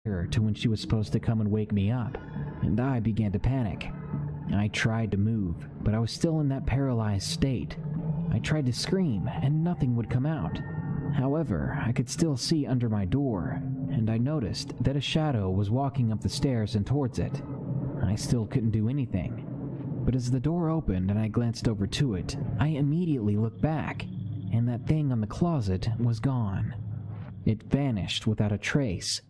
nearer to when she was supposed to come and wake me up, and I began to panic. I tried to move, but I was still in that paralyzed state. I tried to scream, and nothing would come out. However, I could still see under my door, and I noticed that a shadow was walking up the stairs and towards it. I still couldn't do anything. But as the door opened and I glanced over to it, I immediately looked back, and that thing on the closet was gone. It vanished without a trace.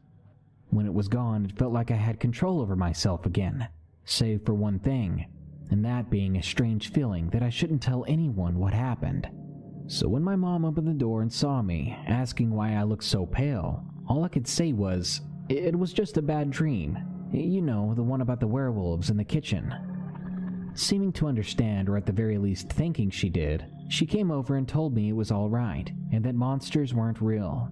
When it was gone, it felt like I had control over myself again, save for one thing, and that being a strange feeling that I shouldn't tell anyone what happened. So when my mom opened the door and saw me, asking why I looked so pale, all I could say was, "It was just a bad dream. You know, the one about the werewolves in the kitchen." Seeming to understand, or at the very least thinking she did, she came over and told me it was all right, and that monsters weren't real.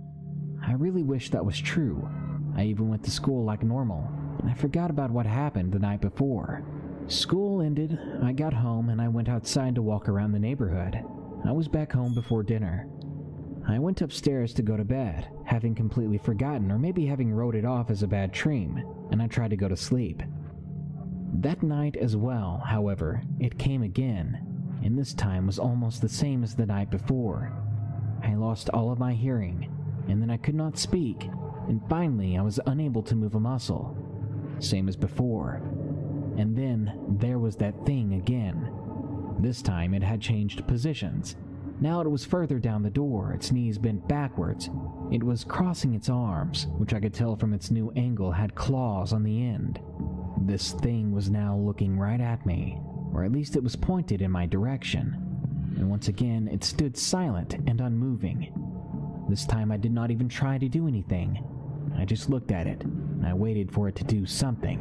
I really wish that was true. I even went to school like normal, and I forgot about what happened the night before. School ended, I got home, and I went outside to walk around the neighborhood. I was back home before dinner. I went upstairs to go to bed, having completely forgotten or maybe having wrote it off as a bad dream, and I tried to go to sleep. That night as well, however, it came again, and this time was almost the same as the night before. I lost all of my hearing, and then I could not speak, and finally I was unable to move a muscle. Same as before. And then there was that thing again. This time it had changed positions. Now it was further down the door, its knees bent backwards. It was crossing its arms, which I could tell from its new angle had claws on the end. This thing was now looking right at me, or at least it was pointed in my direction. And once again it stood silent and unmoving. This time I did not even try to do anything. I just looked at it, and I waited for it to do something.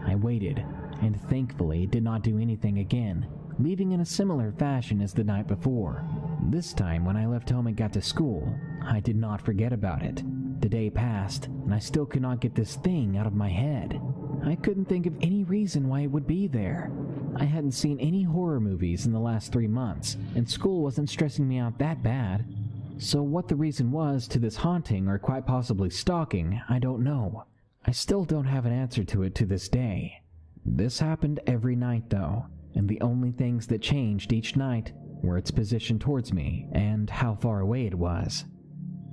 I waited, and thankfully it did not do anything again, leaving in a similar fashion as the night before. This time, when I left home and got to school, I did not forget about it. The day passed, and I still could not get this thing out of my head. I couldn't think of any reason why it would be there. I hadn't seen any horror movies in the last 3 months, and school wasn't stressing me out that bad. So what the reason was to this haunting, or quite possibly stalking, I don't know. I still don't have an answer to it to this day. This happened every night though, and the only things that changed each night were its position towards me and how far away it was.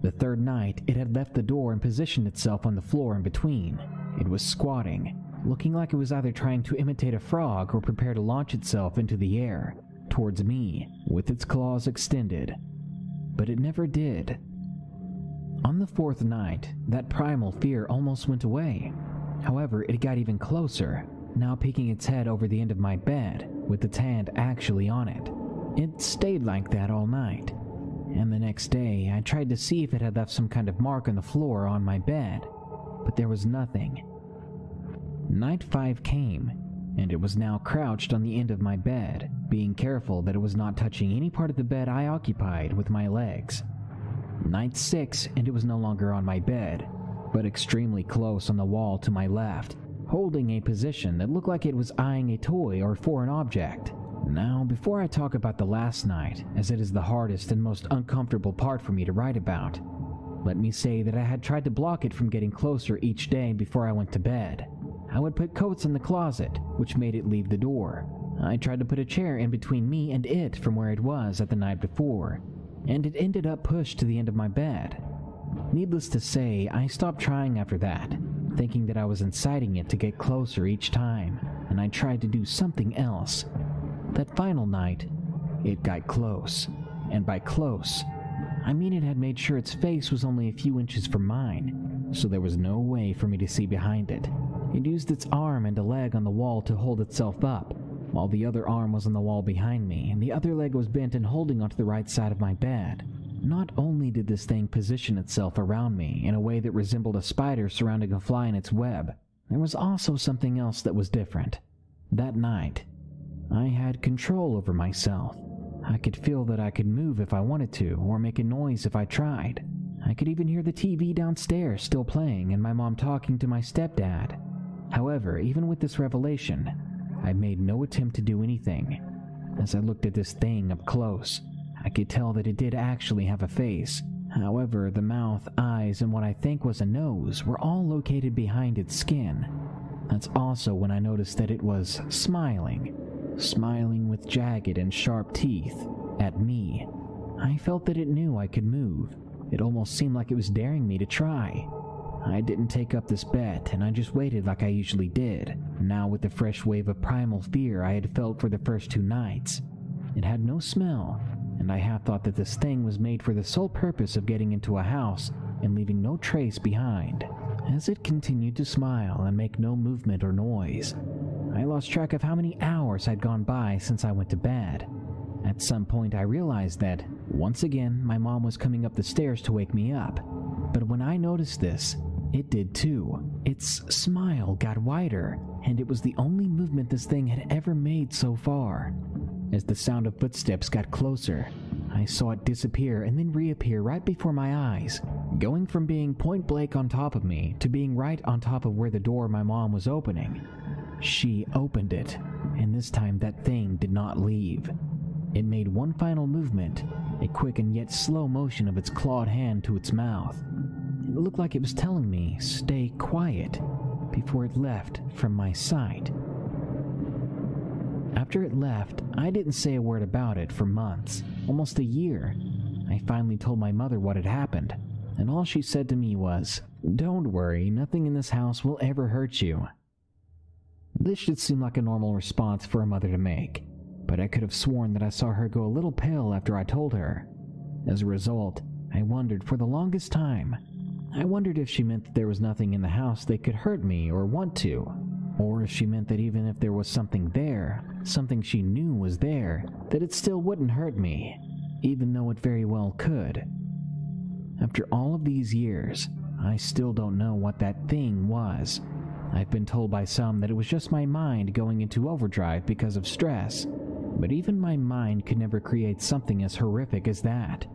The third night, it had left the door and positioned itself on the floor in between. It was squatting, looking like it was either trying to imitate a frog or prepare to launch itself into the air, towards me, with its claws extended. But it never did. On the fourth night, that primal fear almost went away. However, it got even closer, now peeking its head over the end of my bed, with its hand actually on it. It stayed like that all night, and the next day I tried to see if it had left some kind of mark on the floor on my bed, but there was nothing. Night 5 came, and it was now crouched on the end of my bed, being careful that it was not touching any part of the bed I occupied with my legs. Night 6, and it was no longer on my bed, but extremely close on the wall to my left, holding a position that looked like it was eyeing a toy or foreign object. Now, before I talk about the last night, as it is the hardest and most uncomfortable part for me to write about, let me say that I had tried to block it from getting closer each day before I went to bed. I would put coats in the closet, which made it leave the door. I tried to put a chair in between me and it from where it was at the night before, and it ended up pushed to the end of my bed. Needless to say, I stopped trying after that, thinking that I was inciting it to get closer each time, and I tried to do something else. That final night, it got close, and by close, I mean it had made sure its face was only a few inches from mine, so there was no way for me to see behind it. It used its arm and a leg on the wall to hold itself up, while the other arm was on the wall behind me, and the other leg was bent and holding onto the right side of my bed. Not only did this thing position itself around me in a way that resembled a spider surrounding a fly in its web, there was also something else that was different. That night, I had control over myself. I could feel that I could move if I wanted to, or make a noise if I tried. I could even hear the TV downstairs still playing and my mom talking to my stepdad. However, even with this revelation, I made no attempt to do anything. As I looked at this thing up close, I could tell that it did actually have a face. However, the mouth, eyes, and what I think was a nose were all located behind its skin. That's also when I noticed that it was smiling with jagged and sharp teeth at me. I felt that it knew I could move. It almost seemed like it was daring me to try. I didn't take up this bet, and I just waited like I usually did, now with the fresh wave of primal fear I had felt for the first 2 nights. It had no smell, and I half thought that this thing was made for the sole purpose of getting into a house and leaving no trace behind. As it continued to smile and make no movement or noise, I lost track of how many hours had gone by since I went to bed. At some point I realized that, once again, my mom was coming up the stairs to wake me up. But when I noticed this, it did too. Its smile got wider, and it was the only movement this thing had ever made so far. As the sound of footsteps got closer, I saw it disappear and then reappear right before my eyes, going from being point blank on top of me to being right on top of where the door my mom was opening. She opened it, and this time that thing did not leave. It made one final movement, a quick and yet slow motion of its clawed hand to its mouth. It looked like it was telling me, stay quiet, before it left from my sight. After it left, I didn't say a word about it for months, almost a year. I finally told my mother what had happened, and all she said to me was, "Don't worry, nothing in this house will ever hurt you." This should seem like a normal response for a mother to make, but I could have sworn that I saw her go a little pale after I told her. As a result, I wondered for the longest time. I wondered if she meant that there was nothing in the house that could hurt me or want to, or if she meant that even if there was something there, something she knew was there, that it still wouldn't hurt me, even though it very well could. After all of these years, I still don't know what that thing was. I've been told by some that it was just my mind going into overdrive because of stress, but even my mind could never create something as horrific as that.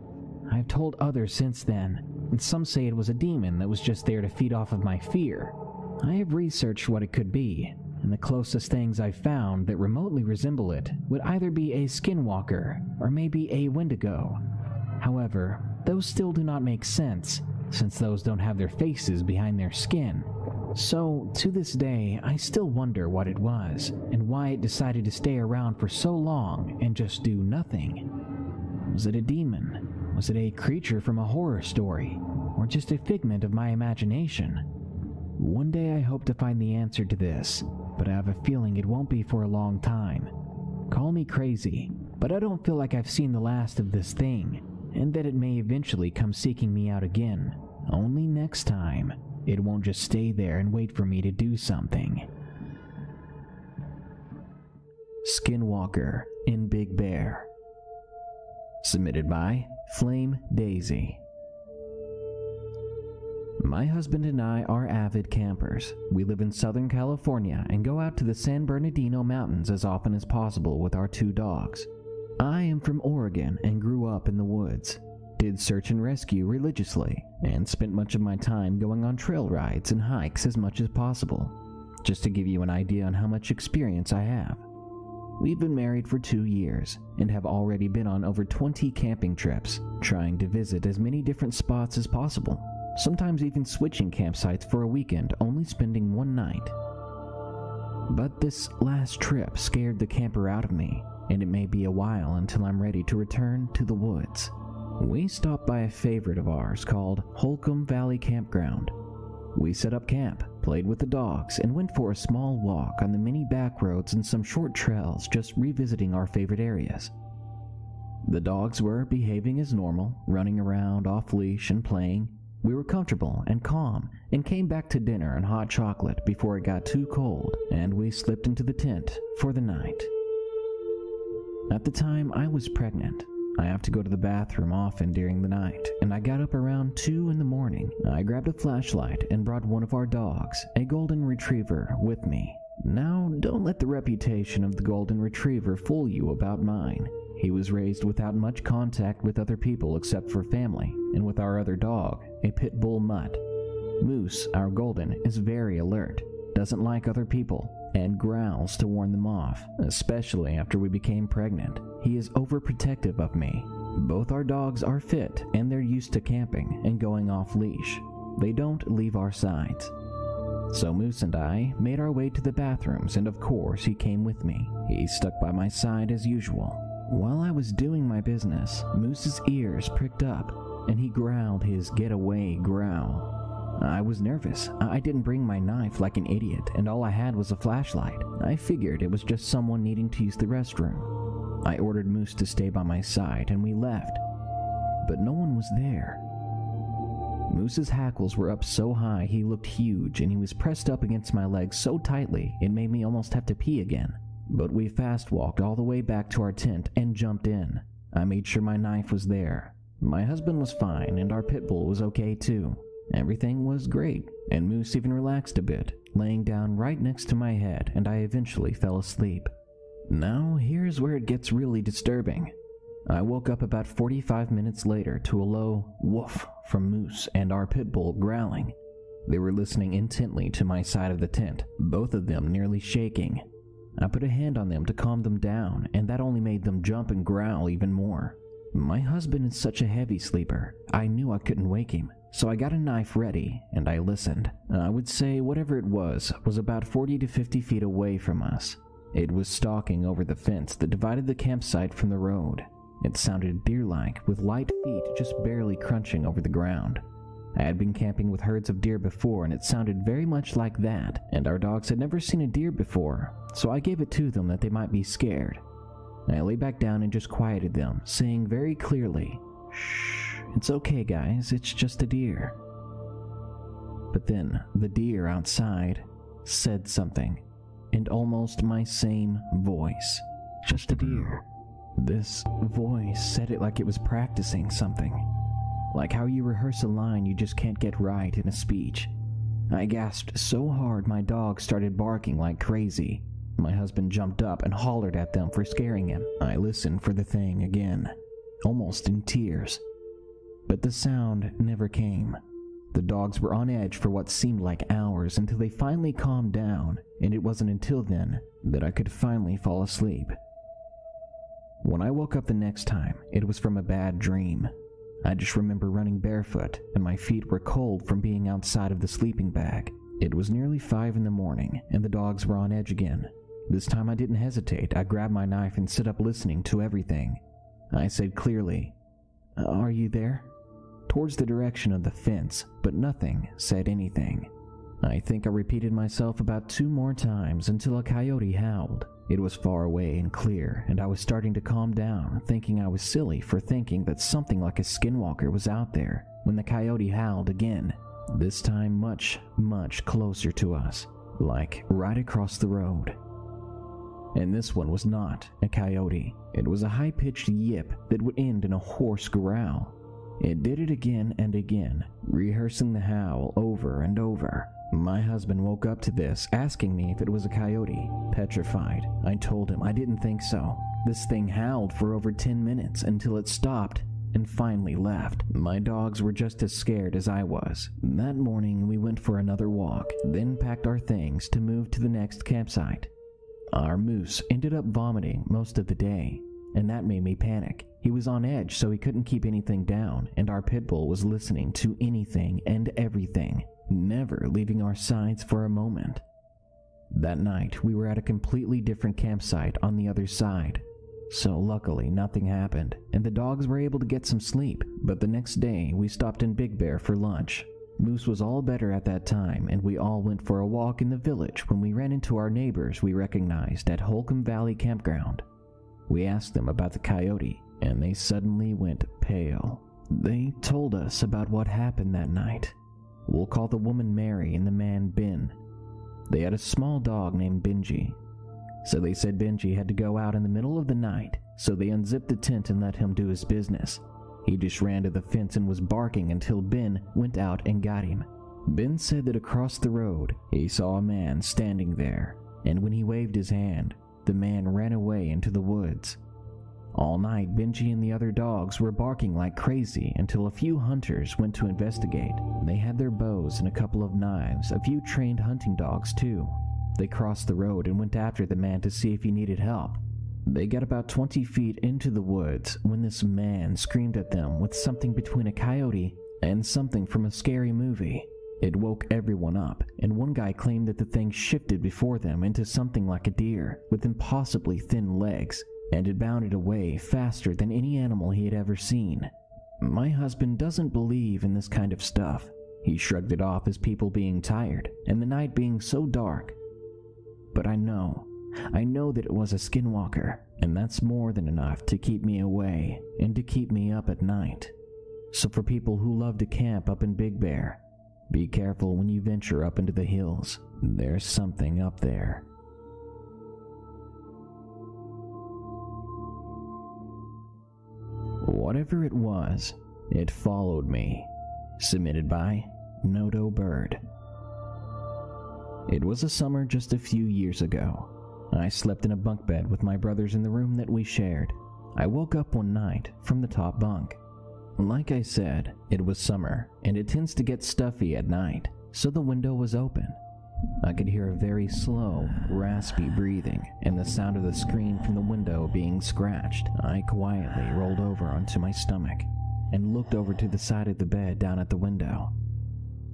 I've told others since then, and some say it was a demon that was just there to feed off of my fear. I have researched what it could be, and the closest things I've found that remotely resemble it would either be a skinwalker or maybe a wendigo. However, those still do not make sense, since those don't have their faces behind their skin. So, to this day, I still wonder what it was, and why it decided to stay around for so long and just do nothing. Was it a demon? Was it a creature from a horror story? Or just a figment of my imagination? One day I hope to find the answer to this, but I have a feeling it won't be for a long time. Call me crazy, but I don't feel like I've seen the last of this thing, and that it may eventually come seeking me out again. Only next time, it won't just stay there and wait for me to do something. Skinwalker in Big Bear. Submitted by Flame Daisy. My husband and I are avid campers. We live in Southern California and go out to the San Bernardino Mountains as often as possible with our 2 dogs. I am from Oregon and grew up in the woods. Did search and rescue religiously, and spent much of my time going on trail rides and hikes as much as possible. Just to give you an idea on how much experience I have. We've been married for 2 years, and have already been on over 20 camping trips, trying to visit as many different spots as possible, sometimes even switching campsites for a weekend, only spending 1 night. But this last trip scared the camper out of me, and it may be a while until I'm ready to return to the woods. We stopped by a favorite of ours called Holcomb Valley Campground. We set up camp, played with the dogs, and went for a small walk on the many back roads and some short trails, just revisiting our favorite areas. The dogs were behaving as normal, running around off-leash and playing. We were comfortable and calm, and came back to dinner and hot chocolate before it got too cold, and we slipped into the tent for the night. At the time, I was pregnant. I have to go to the bathroom often during the night, and I got up around 2 in the morning. I grabbed a flashlight and brought one of our dogs, a golden retriever, with me. Now, don't let the reputation of the golden retriever fool you about mine. He was raised without much contact with other people except for family, and with our other dog, a pit bull mutt. Moose, our golden, is very alert, doesn't like other people, and growls to warn them off, especially after we became pregnant. He is overprotective of me, Both our dogs are fit and they're used to camping and going off leash. They don't leave our sides. So Moose and I made our way to the bathrooms, and of course he came with me. He stuck by my side as usual. While I was doing my business, Moose's ears pricked up and he growled his get-away growl. I was nervous. I didn't bring my knife like an idiot, and all I had was a flashlight. I figured it was just someone needing to use the restroom. I ordered Moose to stay by my side and we left, but no one was there. Moose's hackles were up so high he looked huge, and he was pressed up against my legs so tightly it made me almost have to pee again. But we fast walked all the way back to our tent and jumped in. I made sure my knife was there. My husband was fine and our pit bull was okay too. Everything was great, and Moose even relaxed a bit, laying down right next to my head, and I eventually fell asleep. Now here's where it gets really disturbing. I woke up about 45 minutes later to a low woof from Moose and our pit bull growling. They were listening intently to my side of the tent, both of them nearly shaking. I put a hand on them to calm them down, and that only made them jump and growl even more. My husband is such a heavy sleeper, I knew I couldn't wake him, so I got a knife ready, and I listened. I would say whatever it was about 40 to 50 feet away from us. It was stalking over the fence that divided the campsite from the road. It sounded deer-like, with light feet just barely crunching over the ground. I had been camping with herds of deer before, and it sounded very much like that, and our dogs had never seen a deer before, so I gave it to them that they might be scared. I lay back down and just quieted them, saying very clearly, "Shh, it's okay guys, it's just a deer." But then the deer outside said something, in almost my same voice. Just a deer. This voice said it like it was practicing something. Like how you rehearse a line you just can't get right in a speech. I gasped so hard my dog started barking like crazy. My husband jumped up and hollered at them for scaring him. I listened for the thing again, almost in tears. But the sound never came. The dogs were on edge for what seemed like hours until they finally calmed down, and it wasn't until then that I could finally fall asleep. When I woke up the next time, it was from a bad dream. I just remember running barefoot, and my feet were cold from being outside of the sleeping bag. It was nearly 5 in the morning, and the dogs were on edge again. This time I didn't hesitate. I grabbed my knife and stood up listening to everything. I said clearly, "Are you there?" towards the direction of the fence, but nothing said anything. I think I repeated myself about 2 more times until a coyote howled. It was far away and clear, and I was starting to calm down, thinking I was silly for thinking that something like a skinwalker was out there, when the coyote howled again, this time much, much closer to us, like right across the road. And this one was not a coyote. It was a high-pitched yip that would end in a hoarse growl. It did it again and again, rehearsing the howl over and over. My husband woke up to this, asking me if it was a coyote. Petrified, I told him I didn't think so. This thing howled for over 10 minutes until it stopped and finally left. My dogs were just as scared as I was. That morning we went for another walk, then packed our things to move to the next campsite. Our Moose ended up vomiting most of the day, and that made me panic. He was on edge, so he couldn't keep anything down, and our pit bull was listening to anything and everything, never leaving our sides for a moment. That night, we were at a completely different campsite on the other side, so luckily nothing happened, and the dogs were able to get some sleep. But the next day, we stopped in Big Bear for lunch. Moose was all better at that time, and we all went for a walk in the village when we ran into our neighbors we recognized at Holcomb Valley Campground. We asked them about the coyote, and they suddenly went pale. They told us about what happened that night. We'll call the woman Mary and the man Ben. They had a small dog named Benji. So they said Benji had to go out in the middle of the night, so they unzipped the tent and let him do his business. He just ran to the fence and was barking until Ben went out and got him. Ben said that across the road, he saw a man standing there, and when he waved his hand, the man ran away into the woods. All night, Benji and the other dogs were barking like crazy until a few hunters went to investigate. They had their bows and a couple of knives, a few trained hunting dogs too. They crossed the road and went after the man to see if he needed help. They got about 20 feet into the woods when this man screamed at them with something between a coyote and something from a scary movie. It woke everyone up, and one guy claimed that the thing shifted before them into something like a deer with impossibly thin legs, and it bounded away faster than any animal he had ever seen. My husband doesn't believe in this kind of stuff. He shrugged it off as people being tired and the night being so dark. But I know that it was a skinwalker, and that's more than enough to keep me away and to keep me up at night. So for people who love to camp up in Big Bear, be careful when you venture up into the hills. There's something up there. Whatever it was, it followed me. Submitted by Nodo Bird. It was a summer just a few years ago. I slept in a bunk bed with my brothers in the room that we shared. I woke up one night from the top bunk. Like I said, it was summer, and it tends to get stuffy at night, so the window was open. I could hear a very slow, raspy breathing and the sound of the screen from the window being scratched. I quietly rolled over onto my stomach and looked over to the side of the bed down at the window.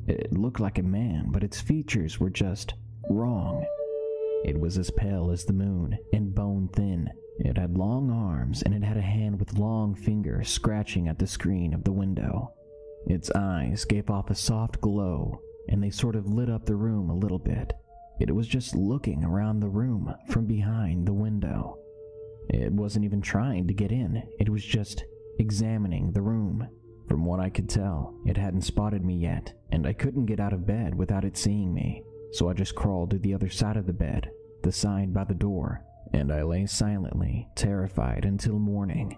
It looked like a man, but its features were just wrong. It was as pale as the moon and bone thin. It had long arms, and it had a hand with long fingers scratching at the screen of the window. Its eyes gave off a soft glow, and they sort of lit up the room a little bit. It was just looking around the room from behind the window. It wasn't even trying to get in. It was just examining the room. From what I could tell, it hadn't spotted me yet, and I couldn't get out of bed without it seeing me. So I just crawled to the other side of the bed, the side by the door, and I lay silently, terrified until morning.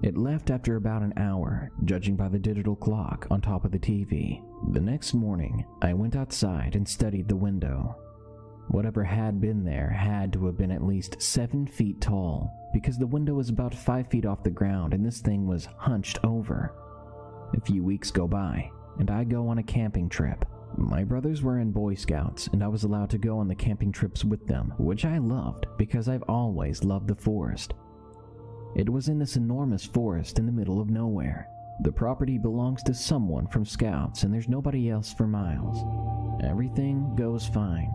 It left after about an hour, judging by the digital clock on top of the TV. The next morning, I went outside and studied the window. Whatever had been there had to have been at least 7 feet tall, because the window was about 5 feet off the ground and this thing was hunched over. A few weeks go by, and I go on a camping trip. My brothers were in Boy Scouts, and I was allowed to go on the camping trips with them, which I loved because I've always loved the forest. It was in this enormous forest in the middle of nowhere. The property belongs to someone from Scouts, and there's nobody else for miles. Everything goes fine.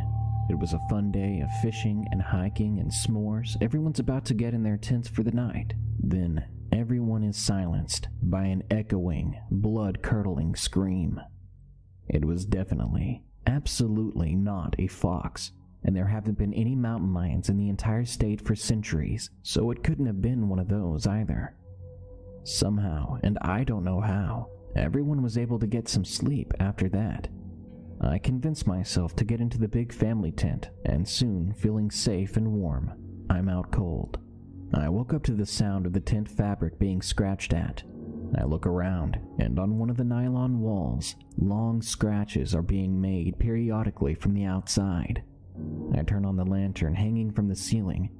It was a fun day of fishing and hiking and s'mores. Everyone's about to get in their tents for the night. Then everyone is silenced by an echoing, blood-curdling scream. It was definitely, absolutely not a fox, and there haven't been any mountain lions in the entire state for centuries, so it couldn't have been one of those either. Somehow, and I don't know how, everyone was able to get some sleep after that. I convinced myself to get into the big family tent, and soon, feeling safe and warm, I'm out cold. I woke up to the sound of the tent fabric being scratched at. I look around, and on one of the nylon walls, long scratches are being made periodically from the outside. I turn on the lantern hanging from the ceiling,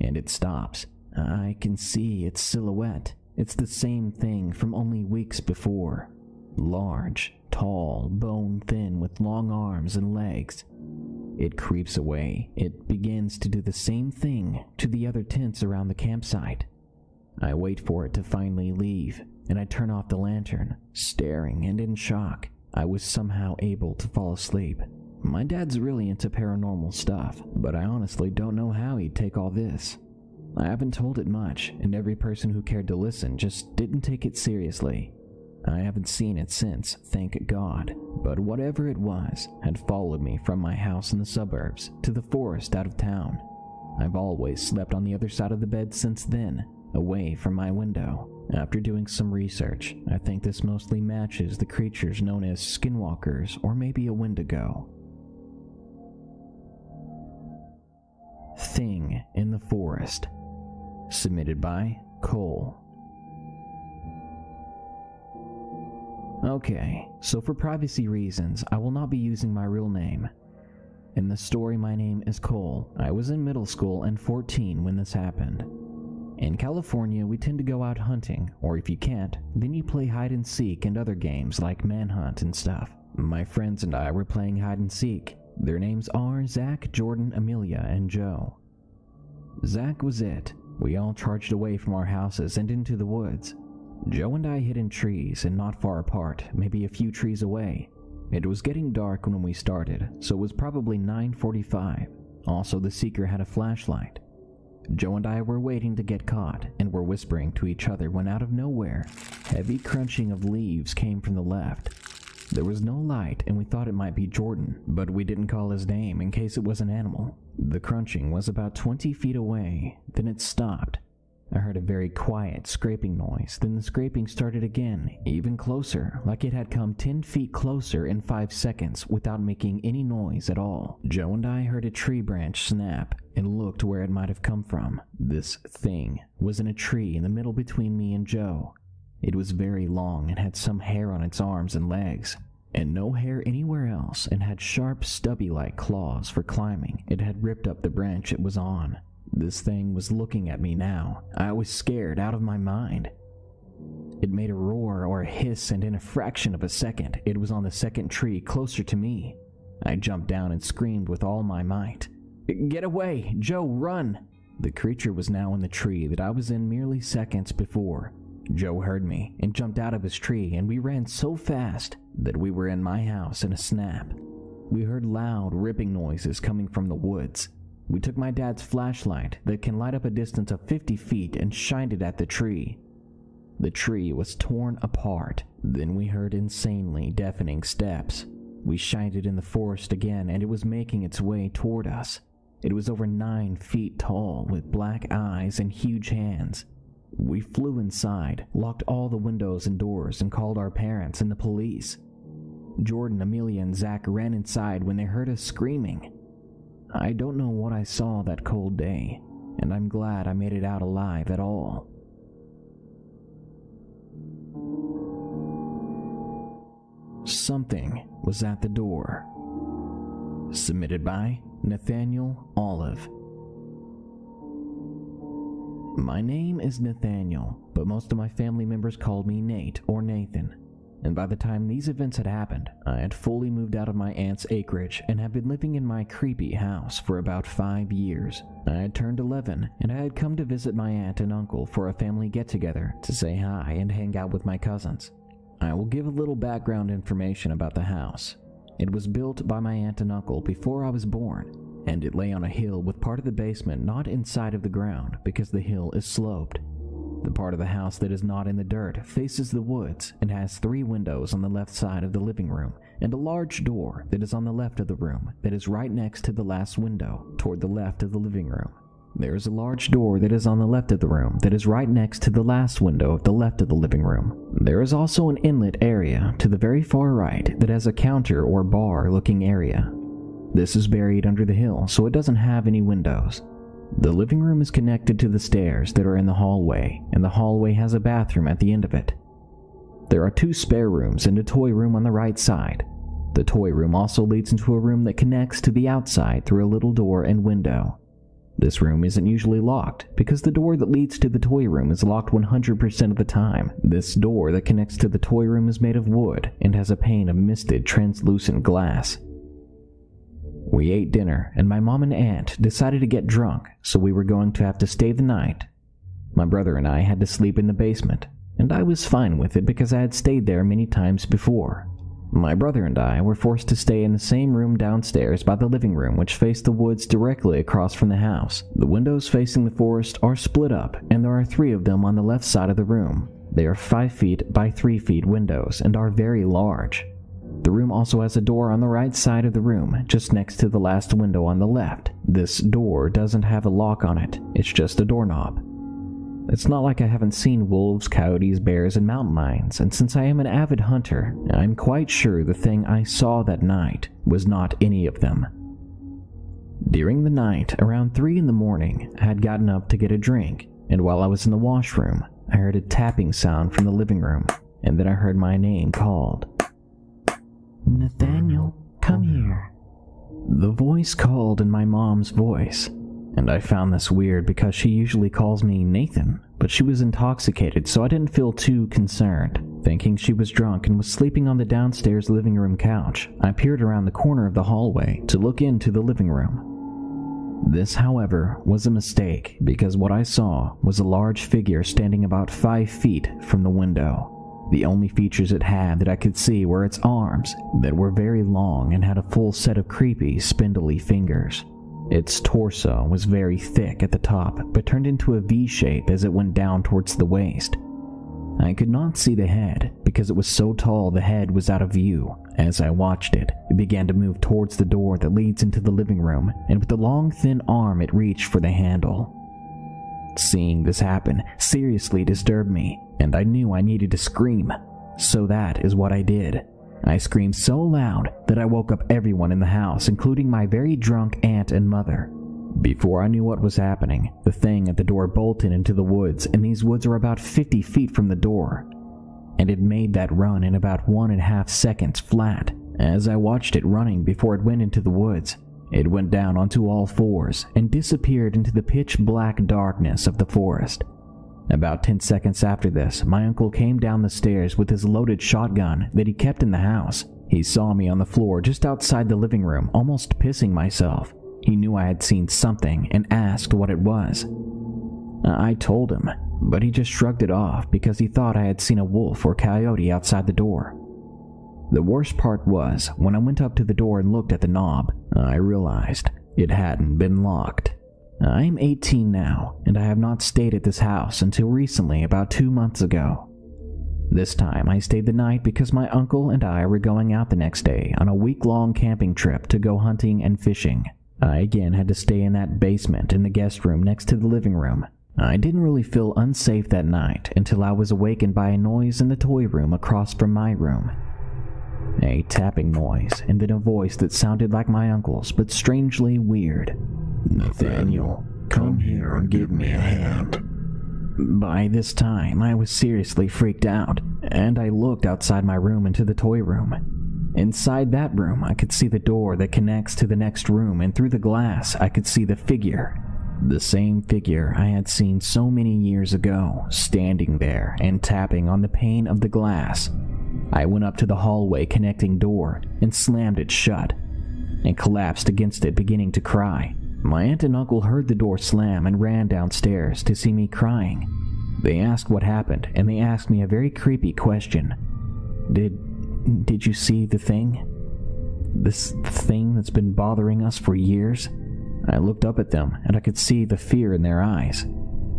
and it stops. I can see its silhouette. It's the same thing from only weeks before. Large, tall, bone-thin with long arms and legs. It creeps away. It begins to do the same thing to the other tents around the campsite. I wait for it to finally leave, and I turn off the lantern, staring and in shock. I was somehow able to fall asleep. My dad's really into paranormal stuff, but I honestly don't know how he'd take all this. I haven't told it much, and every person who cared to listen just didn't take it seriously. I haven't seen it since, thank God, but whatever it was had followed me from my house in the suburbs to the forest out of town. I've always slept on the other side of the bed since then, away from my window. After doing some research, I think this mostly matches the creatures known as skinwalkers or maybe a wendigo. Thing in the Forest. Submitted by Cole. Okay, so for privacy reasons, I will not be using my real name. In the story, my name is Cole. I was in middle school and 14 when this happened. In California, we tend to go out hunting, or if you can't, then you play hide and seek and other games like manhunt and stuff. My friends and I were playing hide and seek. Their names are Zach, Jordan, Amelia, and Joe. Zach was it. We all charged away from our houses and into the woods. Joe and I hid in trees and not far apart, maybe a few trees away. It was getting dark when we started, so it was probably 9:45. Also, the seeker had a flashlight. Joe and I were waiting to get caught and were whispering to each other when out of nowhere, heavy crunching of leaves came from the left. There was no light and we thought it might be Jordan, but we didn't call his name in case it was an animal. The crunching was about 20 feet away, then it stopped. I heard a very quiet scraping noise, then the scraping started again, even closer, like it had come 10 feet closer in 5 seconds without making any noise at all. Joe and I heard a tree branch snap and looked where it might have come from. This thing was in a tree in the middle between me and Joe. It was very long and had some hair on its arms and legs, and no hair anywhere else, and had sharp, stubby-like claws for climbing. It had ripped up the branch it was on. This thing was looking at me now. I was scared out of my mind. It made a roar or a hiss, and in a fraction of a second, it was on the second tree closer to me. I jumped down and screamed with all my might. "Get away! Joe, run!" The creature was now in the tree that I was in merely seconds before. Joe heard me and jumped out of his tree, and we ran so fast that we were in my house in a snap. We heard loud, ripping noises coming from the woods. We took my dad's flashlight that can light up a distance of 50 feet and shined it at the tree. The tree was torn apart. Then we heard insanely deafening steps. We shined it in the forest again, and it was making its way toward us. It was over 9 feet tall, with black eyes and huge hands. We flew inside, locked all the windows and doors, and called our parents and the police. Jordan, Amelia, and Zach ran inside when they heard us screaming. I don't know what I saw that cold day, and I'm glad I made it out alive at all. Something was at the door. Submitted by Nathaniel Olive. My name is Nathaniel, but most of my family members called me Nate or Nathan. And by the time these events had happened, I had fully moved out of my aunt's acreage and had been living in my creepy house for about 5 years. I had turned 11, and I had come to visit my aunt and uncle for a family get-together to say hi and hang out with my cousins. I will give a little background information about the house. It was built by my aunt and uncle before I was born, and it lay on a hill with part of the basement not inside of the ground because the hill is sloped. The part of the house that is not in the dirt faces the woods and has 3 windows on the left side of the living room and a large door that is on the left of the room that is right next to the last window toward the left of the living room. There is a large door that is on the left of the room that is right next to the last window of the left of the living room. There is also an inlet area to the very far right that has a counter or bar looking area. This is buried under the hill, so it doesn't have any windows. The living room is connected to the stairs that are in the hallway, and the hallway has a bathroom at the end of it. There are 2 spare rooms and a toy room on the right side. The toy room also leads into a room that connects to the outside through a little door and window. This room isn't usually locked because the door that leads to the toy room is locked 100% of the time. This door that connects to the toy room is made of wood and has a pane of misted, translucent glass. We ate dinner, and my mom and aunt decided to get drunk, so we were going to have to stay the night. My brother and I had to sleep in the basement, and I was fine with it because I had stayed there many times before. My brother and I were forced to stay in the same room downstairs by the living room, which faced the woods directly across from the house. The windows facing the forest are split up, and there are 3 of them on the left side of the room. They are 5 feet by 3 feet windows and are very large. The room also has a door on the right side of the room, just next to the last window on the left. This door doesn't have a lock on it, it's just a doorknob. It's not like I haven't seen wolves, coyotes, bears, and mountain lions, and since I am an avid hunter, I'm quite sure the thing I saw that night was not any of them. During the night, around 3 in the morning, I had gotten up to get a drink, and while I was in the washroom, I heard a tapping sound from the living room, and then I heard my name called. "Nathaniel, come here." The voice called in my mom's voice, and I found this weird because she usually calls me Nathan, but she was intoxicated, so I didn't feel too concerned. Thinking she was drunk and was sleeping on the downstairs living room couch, I peered around the corner of the hallway to look into the living room. This, however, was a mistake because what I saw was a large figure standing about 5 feet from the window. The only features it had that I could see were its arms that were very long and had a full set of creepy, spindly fingers. Its torso was very thick at the top, but turned into a V shape as it went down towards the waist. I could not see the head because it was so tall the head was out of view. As I watched it, it began to move towards the door that leads into the living room, and with a long thin arm it reached for the handle. Seeing this happen seriously disturbed me, and I knew I needed to scream. So that is what I did. I screamed so loud that I woke up everyone in the house, including my very drunk aunt and mother. Before I knew what was happening, the thing at the door bolted into the woods, and these woods are about 50 feet from the door. And it made that run in about 1.5 seconds flat. As I watched it running before it went into the woods, it went down onto all fours and disappeared into the pitch black darkness of the forest. About 10 seconds after this, my uncle came down the stairs with his loaded shotgun that he kept in the house. He saw me on the floor just outside the living room, almost pissing myself. He knew I had seen something and asked what it was. I told him, but he just shrugged it off because he thought I had seen a wolf or coyote outside the door. The worst part was, when I went up to the door and looked at the knob, I realized it hadn't been locked. I'm 18 now, and I have not stayed at this house until recently, about 2 months ago. This time I stayed the night because my uncle and I were going out the next day on a week-long camping trip to go hunting and fishing. I again had to stay in that basement in the guest room next to the living room. I didn't really feel unsafe that night until I was awakened by a noise in the toy room across from my room. A tapping noise, and then a voice that sounded like my uncle's, but strangely weird. "Nathaniel, come here and give me a hand." By this time, I was seriously freaked out, and I looked outside my room into the toy room. Inside that room, I could see the door that connects to the next room, and through the glass, I could see the figure. The same figure I had seen so many years ago, standing there and tapping on the pane of the glass. I went up to the hallway connecting door and slammed it shut, and collapsed against it, beginning to cry. My aunt and uncle heard the door slam and ran downstairs to see me crying. They asked what happened, and they asked me a very creepy question. Did you see the thing? This thing that's been bothering us for years? I looked up at them, and I could see the fear in their eyes.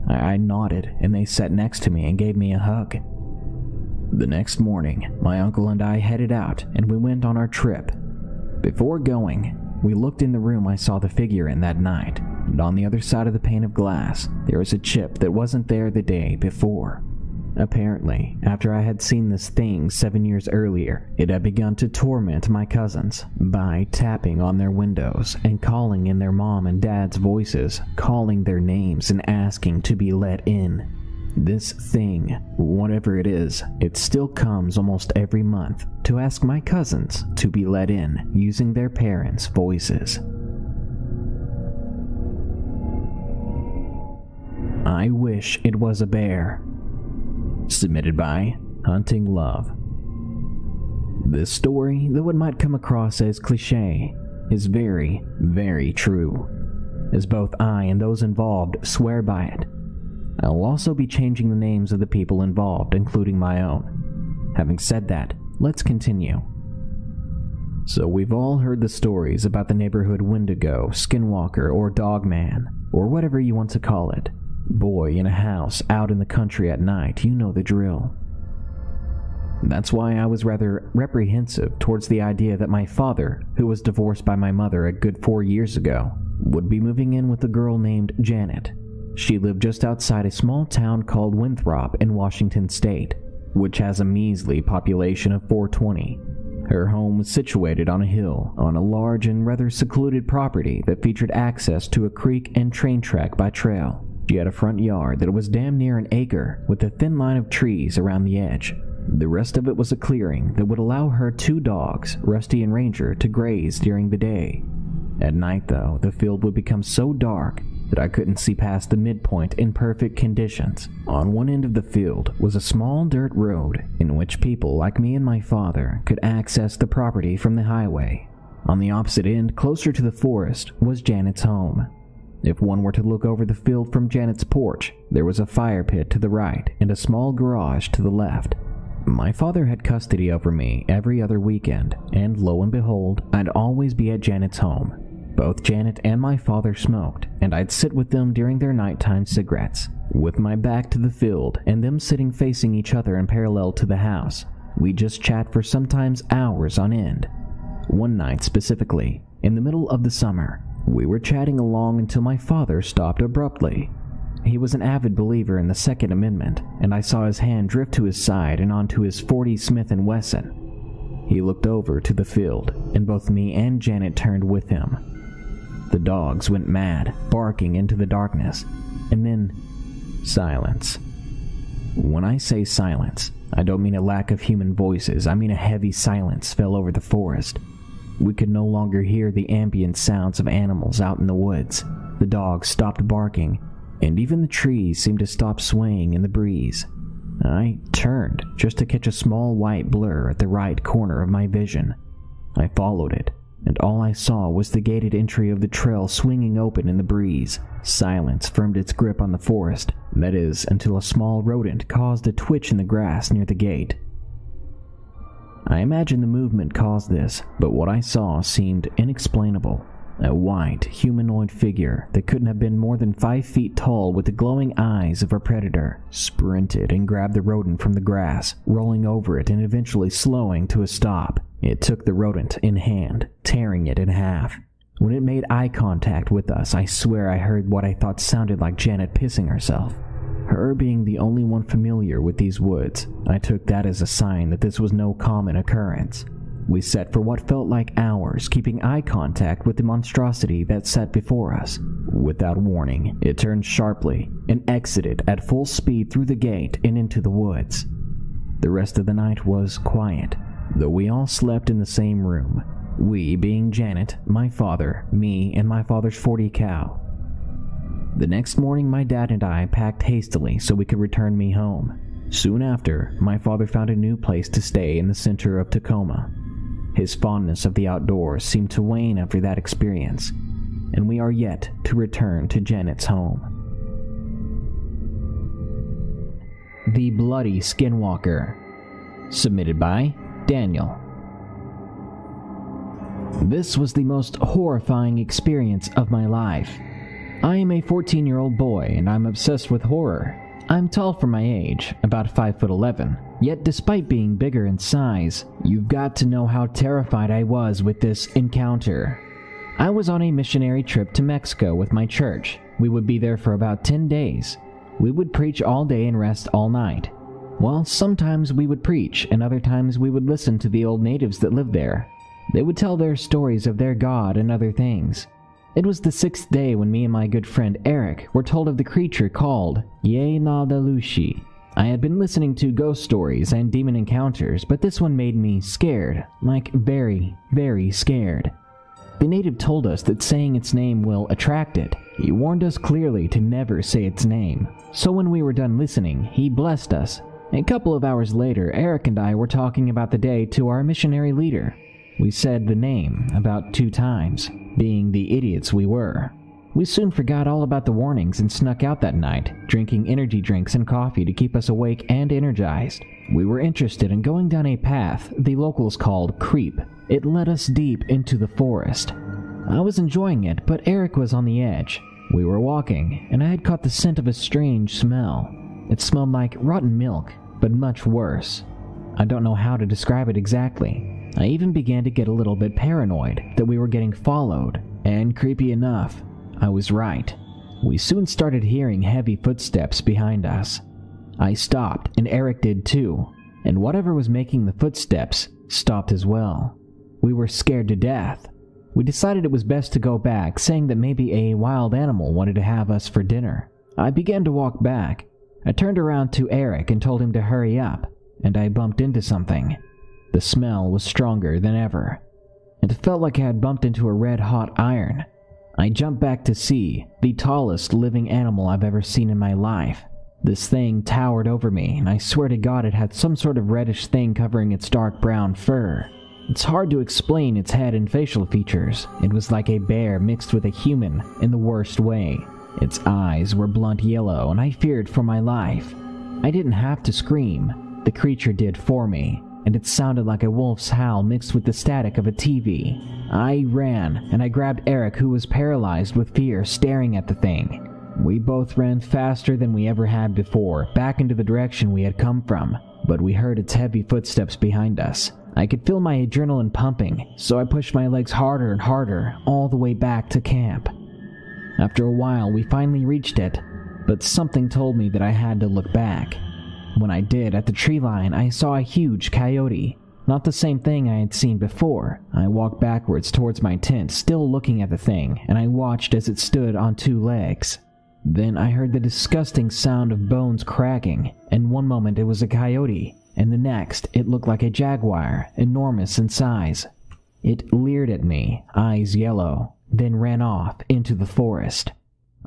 I nodded, and they sat next to me and gave me a hug. The next morning, my uncle and I headed out, and we went on our trip. Before going, we looked in the room I saw the figure in that night, and on the other side of the pane of glass, there was a chip that wasn't there the day before. Apparently, after I had seen this thing 7 years earlier, it had begun to torment my cousins by tapping on their windows and calling in their mom and dad's voices, calling their names and asking to be let in. This thing, whatever it is, it still comes almost every month to ask my cousins to be let in using their parents' voices. I wish it was a bear. Submitted by Hunting Love. This story, though it might come across as cliché, is very, very true, as both I and those involved swear by it. I will also be changing the names of the people involved, including my own. Having said that, let's continue. So we've all heard the stories about the neighborhood Wendigo, Skinwalker, or Dogman, or whatever you want to call it. Boy in a house out in the country at night, you know the drill. That's why I was rather reprehensive towards the idea that my father, who was divorced by my mother a good 4 years ago, would be moving in with a girl named Janet. She lived just outside a small town called Winthrop in Washington State, which has a measly population of 420. Her home was situated on a hill on a large and rather secluded property that featured access to a creek and train track by trail. She had a front yard that was damn near an acre with a thin line of trees around the edge. The rest of it was a clearing that would allow her 2 dogs, Rusty and Ranger, to graze during the day. At night, though, the field would become so dark that I couldn't see past the midpoint in perfect conditions. On one end of the field was a small dirt road in which people like me and my father could access the property from the highway. On the opposite end, closer to the forest, was Janet's home. If one were to look over the field from Janet's porch, there was a fire pit to the right and a small garage to the left. My father had custody over me every other weekend, and lo and behold, I'd always be at Janet's home. Both Janet and my father smoked, and I'd sit with them during their nighttime cigarettes, with my back to the field and them sitting facing each other and parallel to the house. We'd just chat for sometimes hours on end. One night specifically, in the middle of the summer, we were chatting along until my father stopped abruptly. He was an avid believer in the Second Amendment, and I saw his hand drift to his side and onto his .40 Smith & Wesson. He looked over to the field, and both me and Janet turned with him. The dogs went mad, barking into the darkness, and then silence. When I say silence, I don't mean a lack of human voices. I mean a heavy silence fell over the forest. We could no longer hear the ambient sounds of animals out in the woods. The dogs stopped barking, and even the trees seemed to stop swaying in the breeze. I turned just to catch a small white blur at the right corner of my vision. I followed it, and all I saw was the gated entry of the trail swinging open in the breeze. Silence firmed its grip on the forest, that is, until a small rodent caused a twitch in the grass near the gate. I imagine the movement caused this, but what I saw seemed inexplainable. A white, humanoid figure that couldn't have been more than 5 feet tall with the glowing eyes of a predator sprinted and grabbed the rodent from the grass, rolling over it and eventually slowing to a stop. It took the rodent in hand, tearing it in half. When it made eye contact with us, I swear I heard what I thought sounded like Janet pissing herself. Her being the only one familiar with these woods, I took that as a sign that this was no common occurrence. We sat for what felt like hours, keeping eye contact with the monstrosity that sat before us. Without warning, it turned sharply and exited at full speed through the gate and into the woods. The rest of the night was quiet, though we all slept in the same room. We being Janet, my father, me, and my father's 40 cow. The next morning, my dad and I packed hastily so we could return me home. Soon after, my father found a new place to stay in the center of Tacoma. His fondness of the outdoors seemed to wane after that experience, and we are yet to return to Janet's home. The Bloody Skinwalker. Submitted by Daniel. This was the most horrifying experience of my life. I am a 14-year-old boy, and I'm obsessed with horror. I'm tall for my age, about 5'11", yet despite being bigger in size, you've got to know how terrified I was with this encounter. I was on a missionary trip to Mexico with my church. We would be there for about 10 days. We would preach all day and rest all night. Well, sometimes we would preach, and other times we would listen to the old natives that lived there. They would tell their stories of their God and other things. It was the 6th day when me and my good friend Eric were told of the creature called Ye-na-da-lushi. I had been listening to ghost stories and demon encounters, but this one made me scared, like very, very scared. The native told us that saying its name will attract it. He warned us clearly to never say its name. So when we were done listening, he blessed us. A couple of hours later, Eric and I were talking about the day to our missionary leader. We said the name about 2 times, being the idiots we were. We soon forgot all about the warnings and snuck out that night, drinking energy drinks and coffee to keep us awake and energized. We were interested in going down a path the locals called Creep. It led us deep into the forest. I was enjoying it, but Eric was on the edge. We were walking, and I had caught the scent of a strange smell. It smelled like rotten milk, but much worse. I don't know how to describe it exactly. I even began to get a little bit paranoid that we were getting followed, and creepy enough, I was right. We soon started hearing heavy footsteps behind us. I stopped, and Eric did too, and whatever was making the footsteps stopped as well. We were scared to death. We decided it was best to go back, saying that maybe a wild animal wanted to have us for dinner. I began to walk back. I turned around to Eric and told him to hurry up, and I bumped into something. The smell was stronger than ever. It felt like I had bumped into a red-hot iron. I jumped back to see the tallest living animal I've ever seen in my life. This thing towered over me, and I swear to God it had some sort of reddish thing covering its dark brown fur. It's hard to explain its head and facial features. It was like a bear mixed with a human in the worst way. Its eyes were blunt yellow, and I feared for my life. I didn't have to scream. The creature did for me, and it sounded like a wolf's howl mixed with the static of a TV. I ran, and I grabbed Eric, who was paralyzed with fear, staring at the thing. We both ran faster than we ever had before, back into the direction we had come from, but we heard its heavy footsteps behind us. I could feel my adrenaline pumping, so I pushed my legs harder and harder, all the way back to camp. After a while, we finally reached it, but something told me that I had to look back. When I did, at the tree line, I saw a huge coyote. Not the same thing I had seen before. I walked backwards towards my tent, still looking at the thing, and I watched as it stood on 2 legs. Then I heard the disgusting sound of bones cracking, and one moment it was a coyote, and the next it looked like a jaguar, enormous in size. It leered at me, eyes yellow, then ran off into the forest.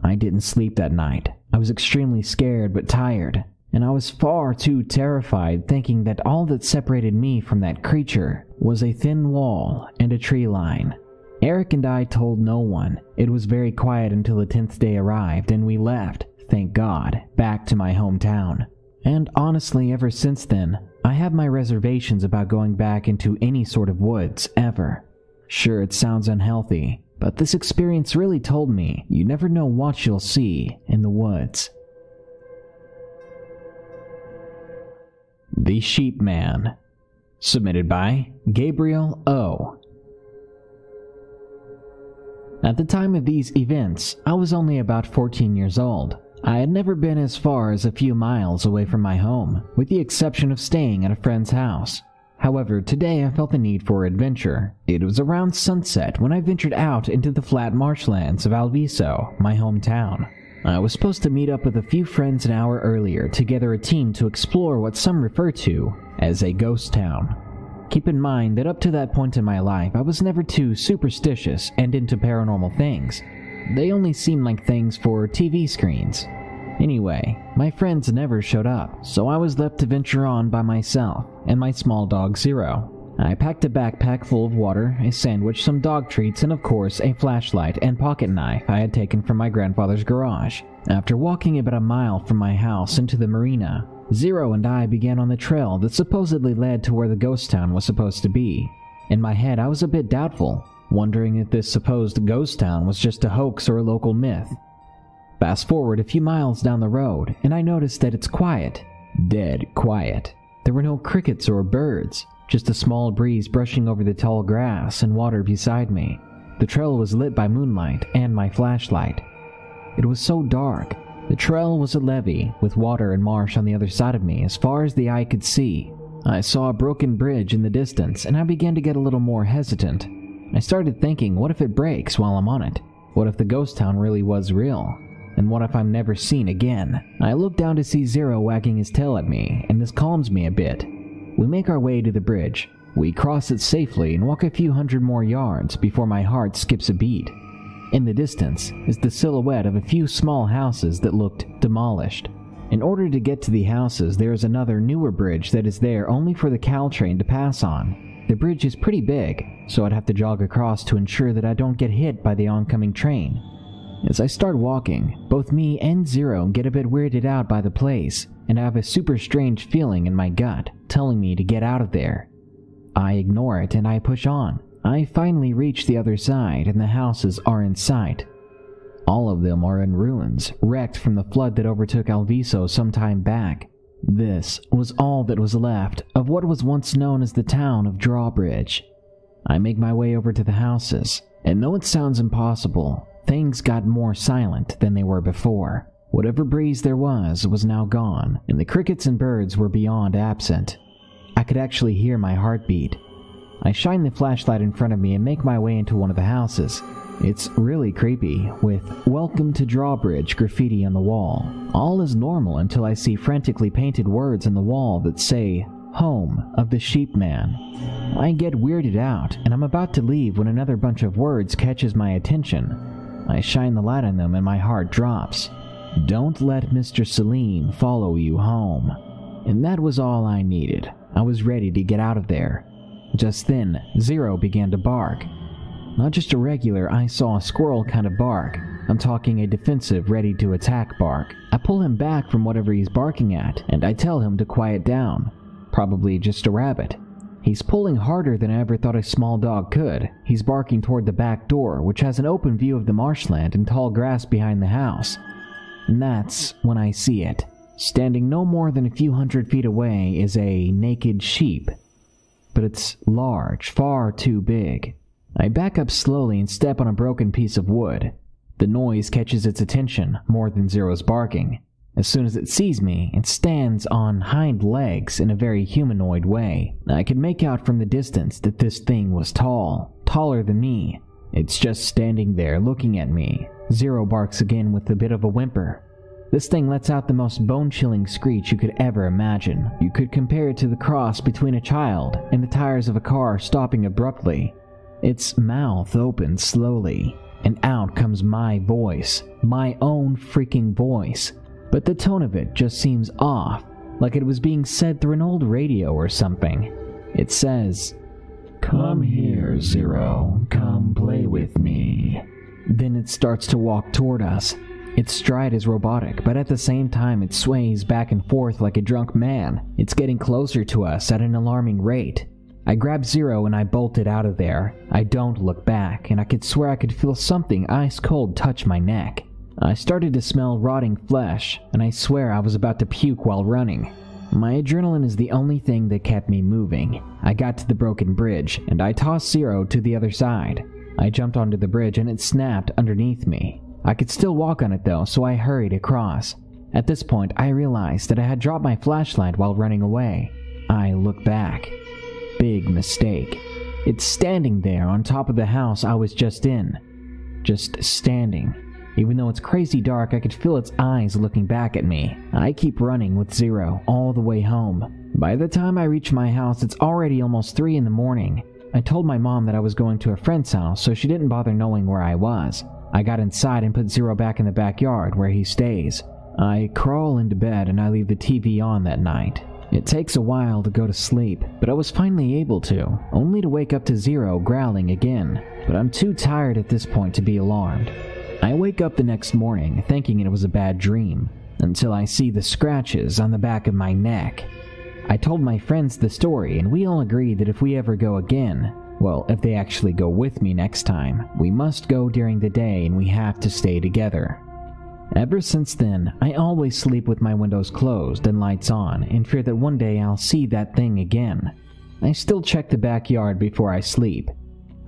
I didn't sleep that night. I was extremely scared but tired, and I was far too terrified, thinking that all that separated me from that creature was a thin wall and a tree line. Eric and I told no one. It was very quiet until the 10th day arrived, and we left, thank God, back to my hometown. And honestly, ever since then, I have my reservations about going back into any sort of woods, ever. Sure, it sounds unhealthy, but this experience really told me you never know what you'll see in the woods. The Sheep Man. Submitted by Gabriel O. At the time of these events, I was only about 14 years old. I had never been as far as a few miles away from my home, with the exception of staying at a friend's house. However, today I felt the need for adventure. It was around sunset when I ventured out into the flat marshlands of Alviso, my hometown. I was supposed to meet up with a few friends an hour earlier to gather a team to explore what some refer to as a ghost town. Keep in mind that up to that point in my life, I was never too superstitious and into paranormal things. They only seemed like things for TV screens. Anyway, my friends never showed up, so I was left to venture on by myself and my small dog Zero. I packed a backpack full of water, a sandwich, some dog treats, and of course a flashlight and pocket knife I had taken from my grandfather's garage. After walking about a mile from my house into the marina, Zero and I began on the trail that supposedly led to where the ghost town was supposed to be. In my head, I was a bit doubtful, wondering if this supposed ghost town was just a hoax or a local myth. Fast forward a few miles down the road, and I noticed that it's quiet. Dead quiet. There were no crickets or birds, just a small breeze brushing over the tall grass and water beside me. The trail was lit by moonlight and my flashlight. It was so dark. The trail was a levee, with water and marsh on the other side of me as far as the eye could see. I saw a broken bridge in the distance, and I began to get a little more hesitant. I started thinking, what if it breaks while I'm on it? What if the ghost town really was real? And what if I'm never seen again? I look down to see Zero wagging his tail at me, and this calms me a bit. We make our way to the bridge. We cross it safely and walk a few hundred more yards before my heart skips a beat. In the distance is the silhouette of a few small houses that looked demolished. In order to get to the houses, there is another newer bridge that is there only for the Caltrain to pass on. The bridge is pretty big, so I'd have to jog across to ensure that I don't get hit by the oncoming train. As I start walking, both me and Zero get a bit weirded out by the place, and I have a super strange feeling in my gut telling me to get out of there. I ignore it and I push on. I finally reach the other side and the houses are in sight. All of them are in ruins, wrecked from the flood that overtook Alviso some time back. This was all that was left of what was once known as the town of Drawbridge. I make my way over to the houses, and though it sounds impossible, things got more silent than they were before. Whatever breeze there was now gone, and the crickets and birds were beyond absent. I could actually hear my heartbeat. I shine the flashlight in front of me and make my way into one of the houses. It's really creepy, with "Welcome to Drawbridge" graffiti on the wall. All is normal until I see frantically painted words on the wall that say, "Home of the Sheep Man." I get weirded out, and I'm about to leave when another bunch of words catches my attention. I shine the light on them and my heart drops. "Don't let Mr. Salim follow you home." And that was all I needed. I was ready to get out of there. Just then, Zero began to bark. Not just a regular I saw a squirrel kind of bark. I'm talking a defensive, ready-to-attack bark. I pull him back from whatever he's barking at, and I tell him to quiet down. Probably just a rabbit. He's pulling harder than I ever thought a small dog could. He's barking toward the back door, which has an open view of the marshland and tall grass behind the house. And that's when I see it. Standing no more than a few hundred feet away is a naked sheep. But it's large, far too big. I back up slowly and step on a broken piece of wood. The noise catches its attention more than Zero's barking. As soon as it sees me, it stands on hind legs in a very humanoid way. I could make out from the distance that this thing was tall, taller than me. It's just standing there looking at me. Zero barks again with a bit of a whimper. This thing lets out the most bone-chilling screech you could ever imagine. You could compare it to the cross between a child and the tires of a car stopping abruptly. Its mouth opens slowly, and out comes my voice, my own freaking voice. But the tone of it just seems off, like it was being said through an old radio or something. It says, "Come here, Zero. Come play with me." Then it starts to walk toward us. Its stride is robotic, but at the same time it sways back and forth like a drunk man. It's getting closer to us at an alarming rate. I grab Zero and I bolted out of there. I don't look back, and I could swear I could feel something ice cold touch my neck. I started to smell rotting flesh, and I swear I was about to puke while running. My adrenaline is the only thing that kept me moving. I got to the broken bridge, and I tossed Zero to the other side. I jumped onto the bridge and it snapped underneath me. I could still walk on it though, so I hurried across. At this point, I realized that I had dropped my flashlight while running away. I look back. Big mistake. It's standing there on top of the house I was just in. Just standing. Even though it's crazy dark, I could feel its eyes looking back at me. I keep running with Zero all the way home. By the time I reach my house, it's already almost 3 in the morning. I told my mom that I was going to a friend's house, so she didn't bother knowing where I was. I got inside and put Zero back in the backyard where he stays. I crawl into bed and I leave the TV on that night. It takes a while to go to sleep, but I was finally able to, only to wake up to Zero growling again. But I'm too tired at this point to be alarmed. I wake up the next morning thinking it was a bad dream, until I see the scratches on the back of my neck. I told my friends the story, and we all agreed that if we ever go again, well, if they actually go with me next time, we must go during the day and we have to stay together. Ever since then, I always sleep with my windows closed and lights on, in fear that one day I'll see that thing again. I still check the backyard before I sleep.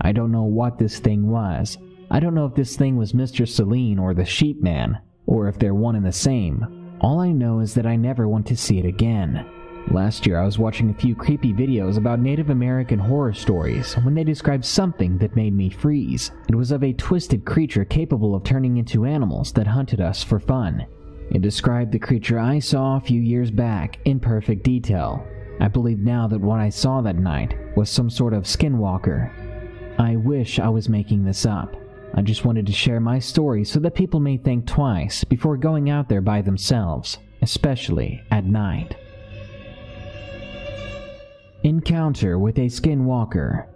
I don't know what this thing was. I don't know if this thing was Mr. Celine or the Sheep Man, or if they're one and the same. All I know is that I never want to see it again. Last year I was watching a few creepy videos about Native American horror stories when they described something that made me freeze. It was of a twisted creature capable of turning into animals that hunted us for fun. It described the creature I saw a few years back in perfect detail. I believe now that what I saw that night was some sort of skinwalker. I wish I was making this up. I just wanted to share my story so that people may think twice before going out there by themselves, especially at night. Encounter with a Skinwalker.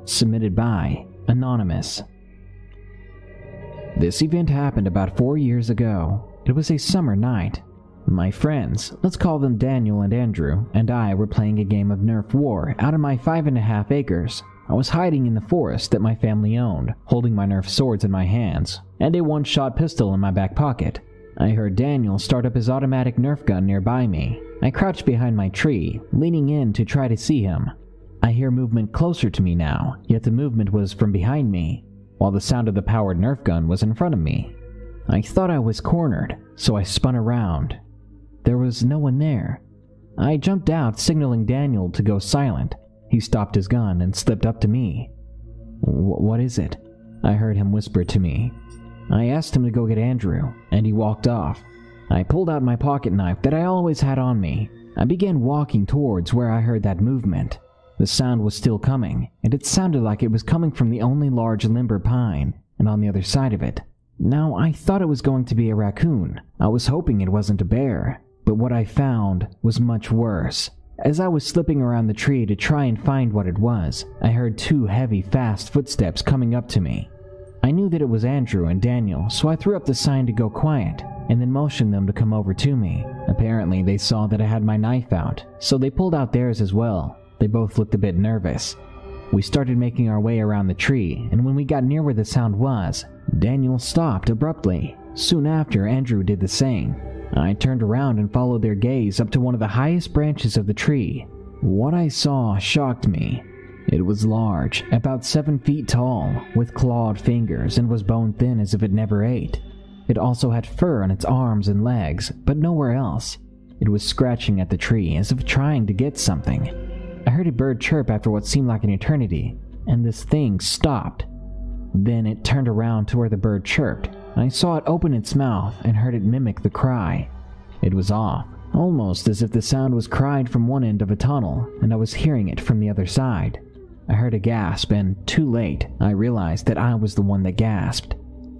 Submitted by Anonymous. This event happened about 4 years ago. It was a summer night. My friends, let's call them Daniel and Andrew, and I were playing a game of Nerf War out of my 5.5 acres. I was hiding in the forest that my family owned, holding my Nerf swords in my hands, and a one-shot pistol in my back pocket. I heard Daniel start up his automatic Nerf gun nearby me. I crouched behind my tree, leaning in to try to see him. I hear movement closer to me now, yet the movement was from behind me, while the sound of the powered Nerf gun was in front of me. I thought I was cornered, so I spun around. There was no one there. I jumped out, signaling Daniel to go silent. He stopped his gun and slipped up to me. "What is it?" I heard him whisper to me. I asked him to go get Andrew, and he walked off. I pulled out my pocket knife that I always had on me. I began walking towards where I heard that movement. The sound was still coming, and it sounded like it was coming from the only large limber pine, and on the other side of it. Now, I thought it was going to be a raccoon. I was hoping it wasn't a bear, but what I found was much worse. As I was slipping around the tree to try and find what it was, I heard 2 heavy, fast footsteps coming up to me. I knew that it was Andrew and Daniel, so I threw up the sign to go quiet, and then motioned them to come over to me. Apparently, they saw that I had my knife out, so they pulled out theirs as well. They both looked a bit nervous. We started making our way around the tree, and when we got near where the sound was, Daniel stopped abruptly. Soon after, Andrew did the same. I turned around and followed their gaze up to one of the highest branches of the tree. What I saw shocked me. It was large, about 7 feet tall, with clawed fingers, and was bone-thin as if it never ate. It also had fur on its arms and legs, but nowhere else. It was scratching at the tree as if trying to get something. I heard a bird chirp after what seemed like an eternity, and this thing stopped. Then it turned around to where the bird chirped, and I saw it open its mouth and heard it mimic the cry. It was off, almost as if the sound was cried from one end of a tunnel, and I was hearing it from the other side. I heard a gasp, and too late, I realized that I was the one that gasped.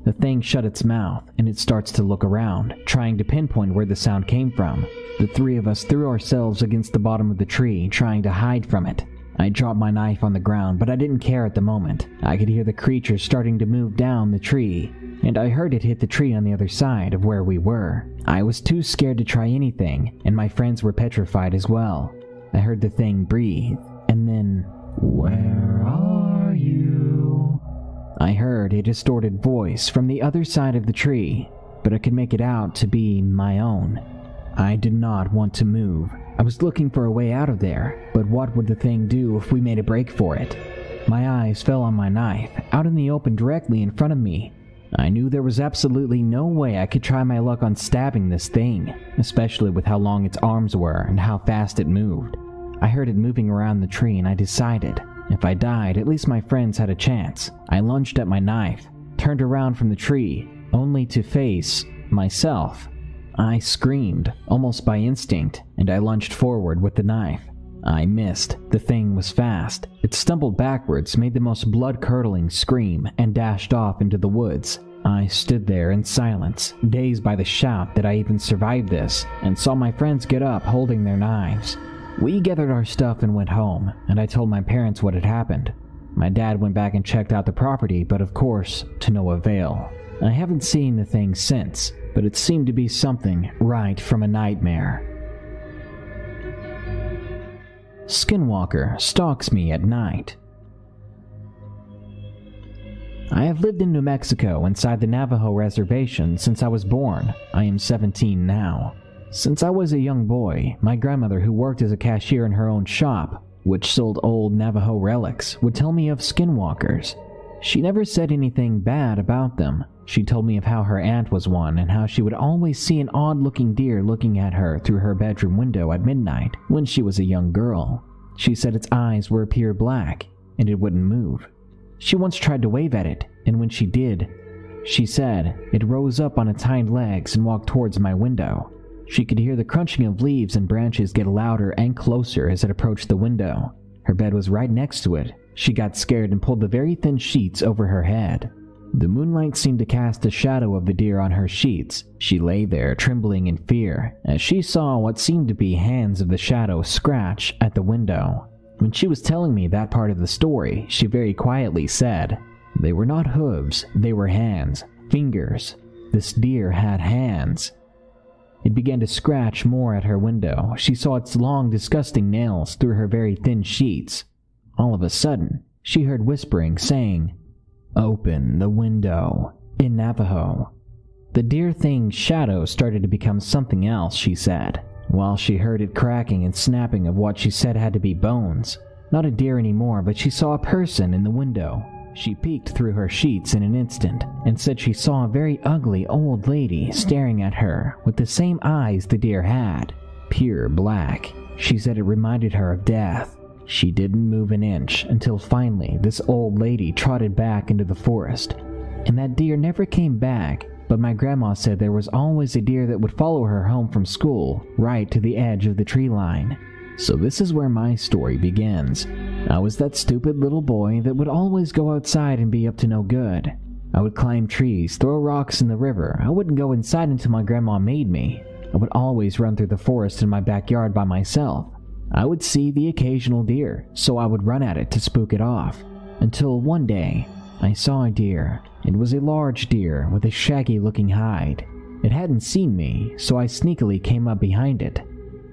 The thing shut its mouth, and it starts to look around, trying to pinpoint where the sound came from. The 3 of us threw ourselves against the bottom of the tree, trying to hide from it. I dropped my knife on the ground, but I didn't care at the moment. I could hear the creature starting to move down the tree, and I heard it hit the tree on the other side of where we were. I was too scared to try anything, and my friends were petrified as well. I heard the thing breathe, and then, "Where are you?" I heard a distorted voice from the other side of the tree, but I could make it out to be my own. I did not want to move. I was looking for a way out of there, but what would the thing do if we made a break for it? My eyes fell on my knife, out in the open directly in front of me. I knew there was absolutely no way I could try my luck on stabbing this thing, especially with how long its arms were and how fast it moved. I heard it moving around the tree, and I decided, if I died, at least my friends had a chance. I lunged at my knife, turned around from the tree, only to face myself. I screamed, almost by instinct, and I lunged forward with the knife. I missed. The thing was fast. It stumbled backwards, made the most blood-curdling scream, and dashed off into the woods. I stood there in silence, dazed by the shout that I even survived this, and saw my friends get up holding their knives. We gathered our stuff and went home, and I told my parents what had happened. My dad went back and checked out the property, but of course, to no avail. I haven't seen the thing since, but it seemed to be something right from a nightmare. Skinwalker stalks me at night. I have lived in New Mexico inside the Navajo reservation since I was born. I am 17 now. Since I was a young boy, my grandmother, who worked as a cashier in her own shop, which sold old Navajo relics, would tell me of skinwalkers. She never said anything bad about them. She told me of how her aunt was one, and how she would always see an odd-looking deer looking at her through her bedroom window at midnight when she was a young girl. She said its eyes were pure black, and it wouldn't move. She once tried to wave at it, and when she did, she said it rose up on its hind legs and walked towards my window. She could hear the crunching of leaves and branches get louder and closer as it approached the window. Her bed was right next to it. She got scared and pulled the very thin sheets over her head. The moonlight seemed to cast a shadow of the deer on her sheets. She lay there, trembling in fear, as she saw what seemed to be hands of the shadow scratch at the window. When she was telling me that part of the story, she very quietly said, "They were not hooves, they were hands, fingers. This deer had hands." It began to scratch more at her window. She saw its long, disgusting nails through her very thin sheets. All of a sudden, she heard whispering saying, "Open the window," in Navajo. The deer thing's shadow started to become something else, she said, while she heard it cracking and snapping of what she said had to be bones. Not a deer anymore, but she saw a person in the window. She peeked through her sheets in an instant, and said she saw a very ugly old lady staring at her with the same eyes the deer had, pure black. She said it reminded her of death. She didn't move an inch until finally this old lady trotted back into the forest. And that deer never came back, but my grandma said there was always a deer that would follow her home from school, right to the edge of the tree line. So this is where my story begins. I was that stupid little boy that would always go outside and be up to no good. I would climb trees, throw rocks in the river. I wouldn't go inside until my grandma made me. I would always run through the forest in my backyard by myself. I would see the occasional deer, so I would run at it to spook it off. Until one day, I saw a deer. It was a large deer with a shaggy-looking hide. It hadn't seen me, so I sneakily came up behind it.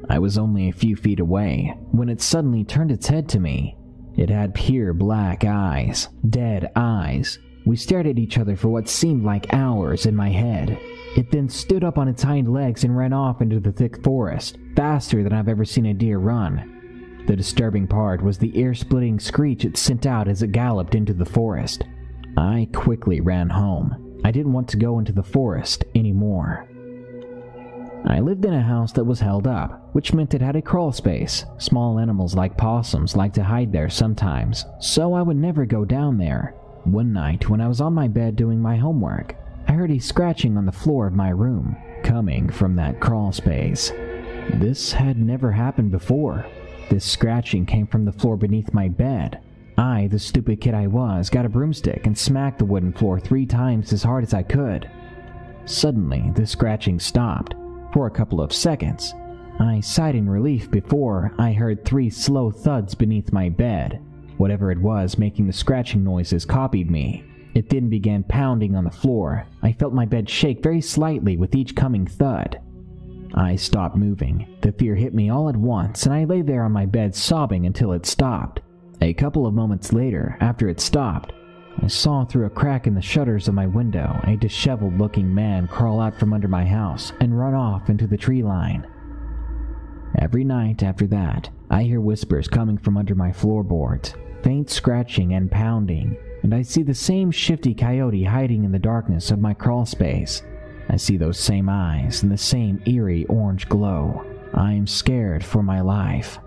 I was only a few feet away when it suddenly turned its head to me. It had pure black eyes, dead eyes. We stared at each other for what seemed like hours in my head. It then stood up on its hind legs and ran off into the thick forest, faster than I've ever seen a deer run. The disturbing part was the ear-splitting screech it sent out as it galloped into the forest. I quickly ran home. I didn't want to go into the forest anymore. I lived in a house that was held up, which meant it had a crawl space. Small animals like possums like to hide there sometimes, so I would never go down there. One night, when I was on my bed doing my homework, I heard a scratching on the floor of my room, coming from that crawl space. This had never happened before. This scratching came from the floor beneath my bed. I, the stupid kid I was, got a broomstick and smacked the wooden floor 3 times as hard as I could. Suddenly, the scratching stopped. For a couple of seconds, I sighed in relief before I heard 3 slow thuds beneath my bed. Whatever it was making the scratching noises copied me. It then began pounding on the floor. I felt my bed shake very slightly with each coming thud. I stopped moving. The fear hit me all at once, and I lay there on my bed sobbing until it stopped. A couple of moments later, after it stopped, I saw through a crack in the shutters of my window a disheveled-looking man crawl out from under my house and run off into the tree line. Every night after that, I hear whispers coming from under my floorboards, faint scratching and pounding, and I see the same shifty coyote hiding in the darkness of my crawl space. I see those same eyes and the same eerie orange glow. I am scared for my life.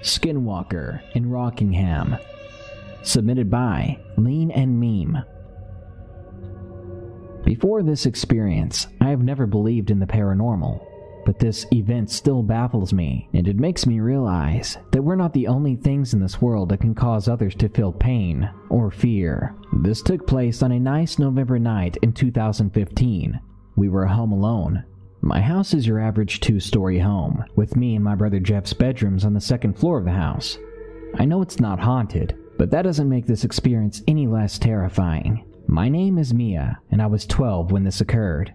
Skinwalker in Rockingham. Submitted by Lean and Meme. Before this experience, I have never believed in the paranormal, but this event still baffles me, and it makes me realize that we're not the only things in this world that can cause others to feel pain or fear. This took place on a nice November night in 2015. We were home alone. My house is your average 2-story home, with me and my brother Jeff's bedrooms on the 2nd floor of the house. I know it's not haunted, but that doesn't make this experience any less terrifying. My name is Mia, and I was 12 when this occurred.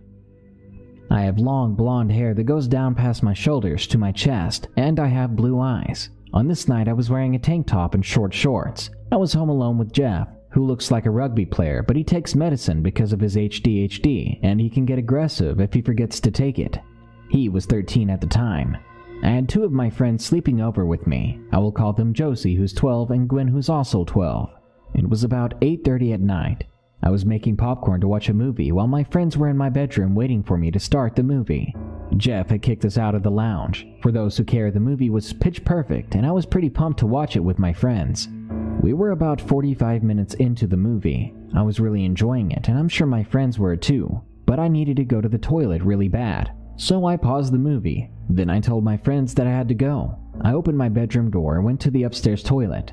I have long blonde hair that goes down past my shoulders to my chest, and I have blue eyes. On this night I was wearing a tank top and short shorts. I was home alone with Jeff, who looks like a rugby player, but he takes medicine because of his ADHD, and he can get aggressive if he forgets to take it. He was 13 at the time. I had 2 of my friends sleeping over with me. I will call them Josie, who's 12, and Gwen, who's also 12. It was about 8:30 at night. I was making popcorn to watch a movie while my friends were in my bedroom waiting for me to start the movie. Jeff had kicked us out of the lounge. For those who care, the movie was pitch perfect, and I was pretty pumped to watch it with my friends. We were about 45 minutes into the movie. I was really enjoying it, and I'm sure my friends were too, but I needed to go to the toilet really bad. So I paused the movie. Then I told my friends that I had to go. I opened my bedroom door and went to the upstairs toilet.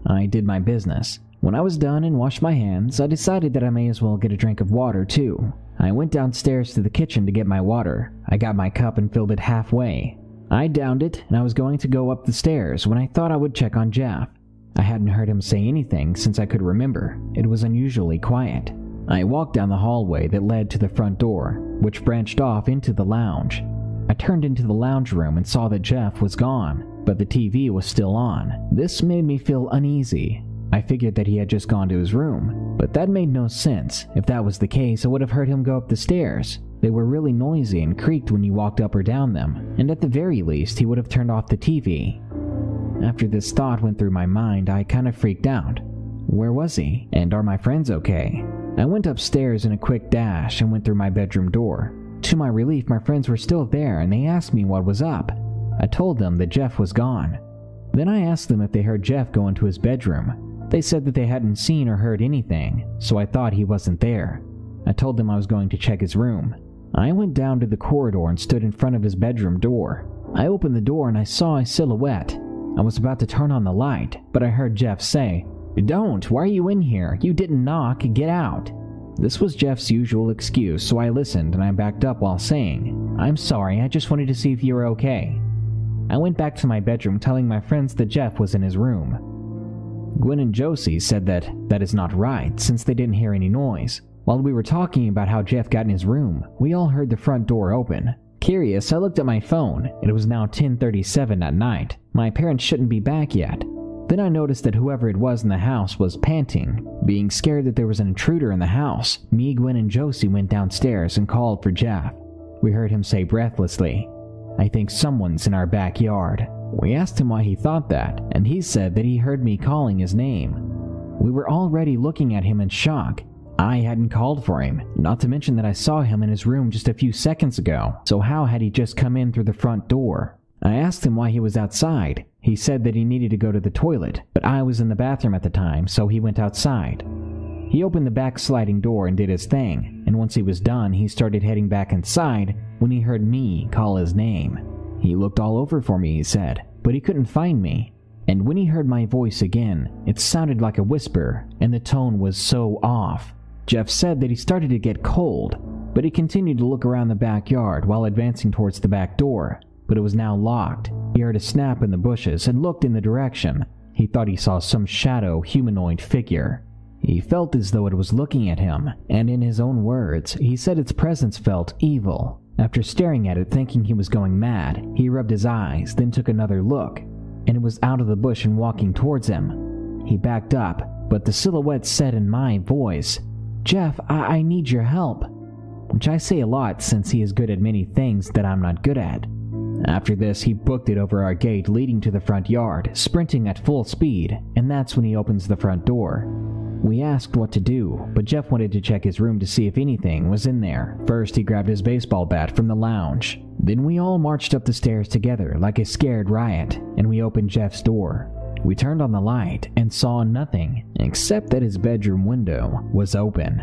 I did my business. When I was done and washed my hands, I decided that I may as well get a drink of water too. I went downstairs to the kitchen to get my water. I got my cup and filled it halfway. I downed it, and I was going to go up the stairs when I thought I would check on Jeff. I hadn't heard him say anything since I could remember. It was unusually quiet. I walked down the hallway that led to the front door, which branched off into the lounge. I turned into the lounge room and saw that Jeff was gone, but the TV was still on. This made me feel uneasy. I figured that he had just gone to his room, but that made no sense. If that was the case, I would have heard him go up the stairs. They were really noisy and creaked when you walked up or down them, and at the very least, he would have turned off the TV. After this thought went through my mind, I kind of freaked out. Where was he? And are my friends okay? I went upstairs in a quick dash and went through my bedroom door. To my relief, my friends were still there, and they asked me what was up. I told them that Jeff was gone. Then I asked them if they heard Jeff go into his bedroom. They said that they hadn't seen or heard anything, so I thought he wasn't there. I told them I was going to check his room. I went down to the corridor and stood in front of his bedroom door. I opened the door and I saw a silhouette. I was about to turn on the light, but I heard Jeff say, "Don't! Why are you in here? You didn't knock. Get out!" This was Jeff's usual excuse, so I listened and I backed up while saying, "I'm sorry, I just wanted to see if you were okay." I went back to my bedroom telling my friends that Jeff was in his room. Gwen and Josie said that that is not right since they didn't hear any noise. While we were talking about how Jeff got in his room, we all heard the front door open. Curious, I looked at my phone, and it was now 10:37 at night. My parents shouldn't be back yet. Then I noticed that whoever it was in the house was panting. Being scared that there was an intruder in the house, me, Gwen, and Josie went downstairs and called for Jeff. We heard him say breathlessly, "I think someone's in our backyard." We asked him why he thought that, and he said that he heard me calling his name. We were already looking at him in shock. I hadn't called for him, not to mention that I saw him in his room just a few seconds ago, so how had he just come in through the front door? I asked him why he was outside. He said that he needed to go to the toilet, but I was in the bathroom at the time, so he went outside. He opened the back sliding door and did his thing, and once he was done, he started heading back inside when he heard me call his name. He looked all over for me, he said, but he couldn't find me. And when he heard my voice again, it sounded like a whisper, and the tone was so off. Jeff said that he started to get cold, but he continued to look around the backyard while advancing towards the back door, but it was now locked. He heard a snap in the bushes and looked in the direction. He thought he saw some shadow humanoid figure. He felt as though it was looking at him, and in his own words, he said its presence felt evil. After staring at it thinking he was going mad, he rubbed his eyes, then took another look, and it was out of the bush and walking towards him. He backed up, but the silhouette said in my voice, "Jeff, I need your help," which I say a lot since he is good at many things that I'm not good at. After this, he booked it over our gate leading to the front yard, sprinting at full speed, and that's when he opens the front door. We asked what to do, but Jeff wanted to check his room to see if anything was in there. First, he grabbed his baseball bat from the lounge. Then we all marched up the stairs together like a scared riot, and we opened Jeff's door. We turned on the light and saw nothing, except that his bedroom window was open.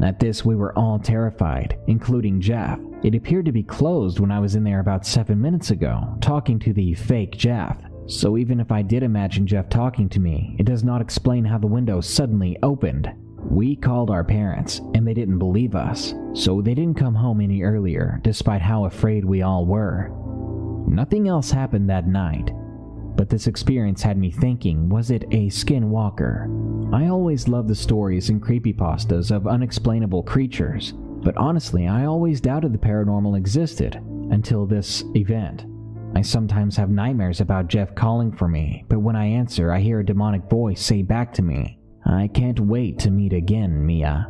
At this, we were all terrified, including Jeff. It appeared to be closed when I was in there about 7 minutes ago, talking to the fake Jeff. So even if I did imagine Jeff talking to me, it does not explain how the window suddenly opened. We called our parents, and they didn't believe us, so they didn't come home any earlier, despite how afraid we all were. Nothing else happened that night. But this experience had me thinking, was it a skinwalker? I always loved the stories and creepypastas of unexplainable creatures, but honestly, I always doubted the paranormal existed until this event. I sometimes have nightmares about Jeff calling for me, but when I answer, I hear a demonic voice say back to me, "I can't wait to meet again, Mia."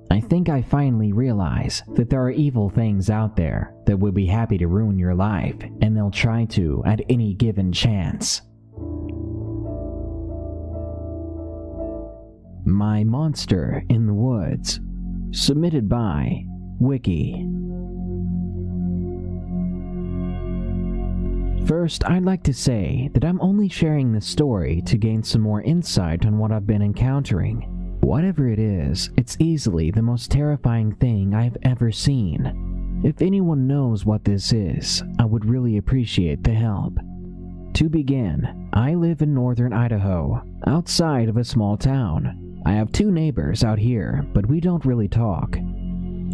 I think I finally realize that there are evil things out there that will be happy to ruin your life, and they'll try to at any given chance. My Monster in the Woods. Submitted by Wiki. First, I'd like to say that I'm only sharing this story to gain some more insight on what I've been encountering. Whatever it is, it's easily the most terrifying thing I've ever seen. If anyone knows what this is, I would really appreciate the help. To begin, I live in northern Idaho, outside of a small town. I have 2 neighbors out here, but we don't really talk.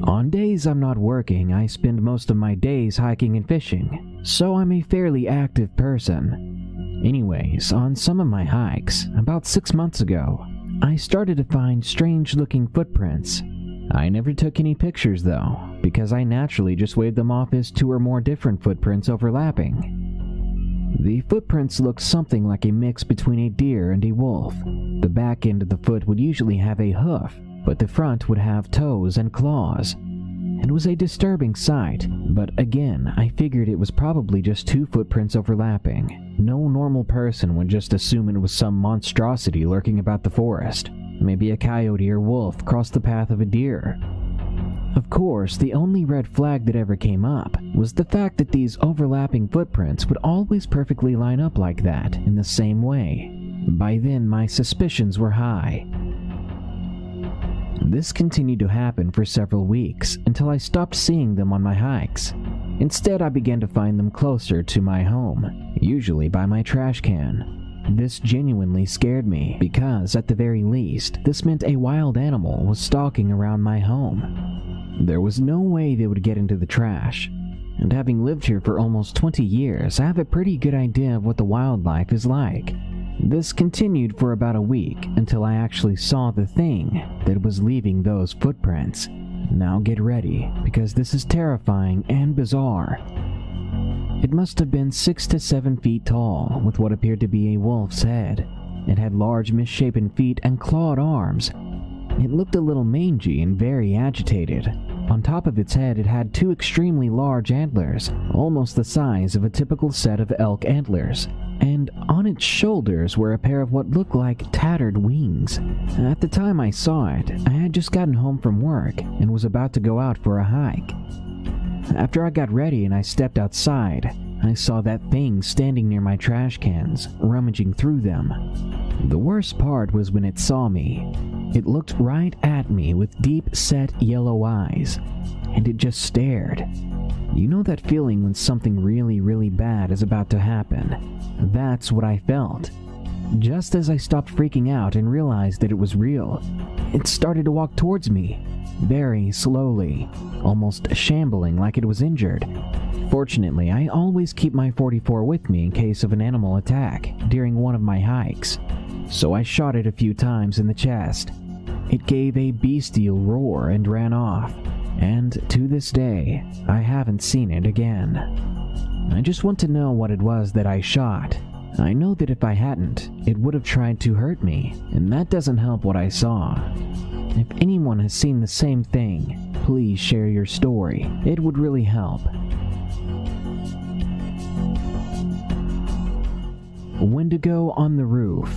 On days I'm not working, I spend most of my days hiking and fishing, so I'm a fairly active person. Anyways, on some of my hikes, about 6 months ago, I started to find strange-looking footprints. I never took any pictures though, because I naturally just waved them off as 2 or more different footprints overlapping. The footprints looked something like a mix between a deer and a wolf. The back end of the foot would usually have a hoof, but the front would have toes and claws. It was a disturbing sight, but again, I figured it was probably just 2 footprints overlapping. No normal person would just assume it was some monstrosity lurking about the forest. Maybe a coyote or wolf crossed the path of a deer. Of course, the only red flag that ever came up was the fact that these overlapping footprints would always perfectly line up like that, in the same way. By then, my suspicions were high. This continued to happen for several weeks until I stopped seeing them on my hikes. Instead, I began to find them closer to my home, usually by my trash can. This genuinely scared me because, at the very least, this meant a wild animal was stalking around my home. There was no way they would get into the trash. and having lived here for almost 20 years, I have a pretty good idea of what the wildlife is like. This continued for about a week until I actually saw the thing that was leaving those footprints. Now get ready, because this is terrifying and bizarre. It must have been 6 to 7 feet tall, with what appeared to be a wolf's head. It had large misshapen feet and clawed arms. It looked a little mangy and very agitated. On top of its head, it had 2 extremely large antlers, almost the size of a typical set of elk antlers. And on its shoulders were a pair of what looked like tattered wings. At the time I saw it, I had just gotten home from work and was about to go out for a hike. After I got ready and I stepped outside, I saw that thing standing near my trash cans, rummaging through them. The worst part was when it saw me. It looked right at me with deep-set yellow eyes, and it just stared. You know that feeling when something really bad is about to happen? That's what I felt. Just as I stopped freaking out and realized that it was real, it started to walk towards me, very slowly, almost shambling like it was injured. Fortunately, I always keep my .44 with me in case of an animal attack during one of my hikes, so I shot it a few times in the chest. It gave a bestial roar and ran off, and to this day, I haven't seen it again. I just want to know what it was that I shot. I know that if I hadn't, it would have tried to hurt me, and that doesn't help what I saw. If anyone has seen the same thing, please share your story. It would really help. Wendigo on the Roof.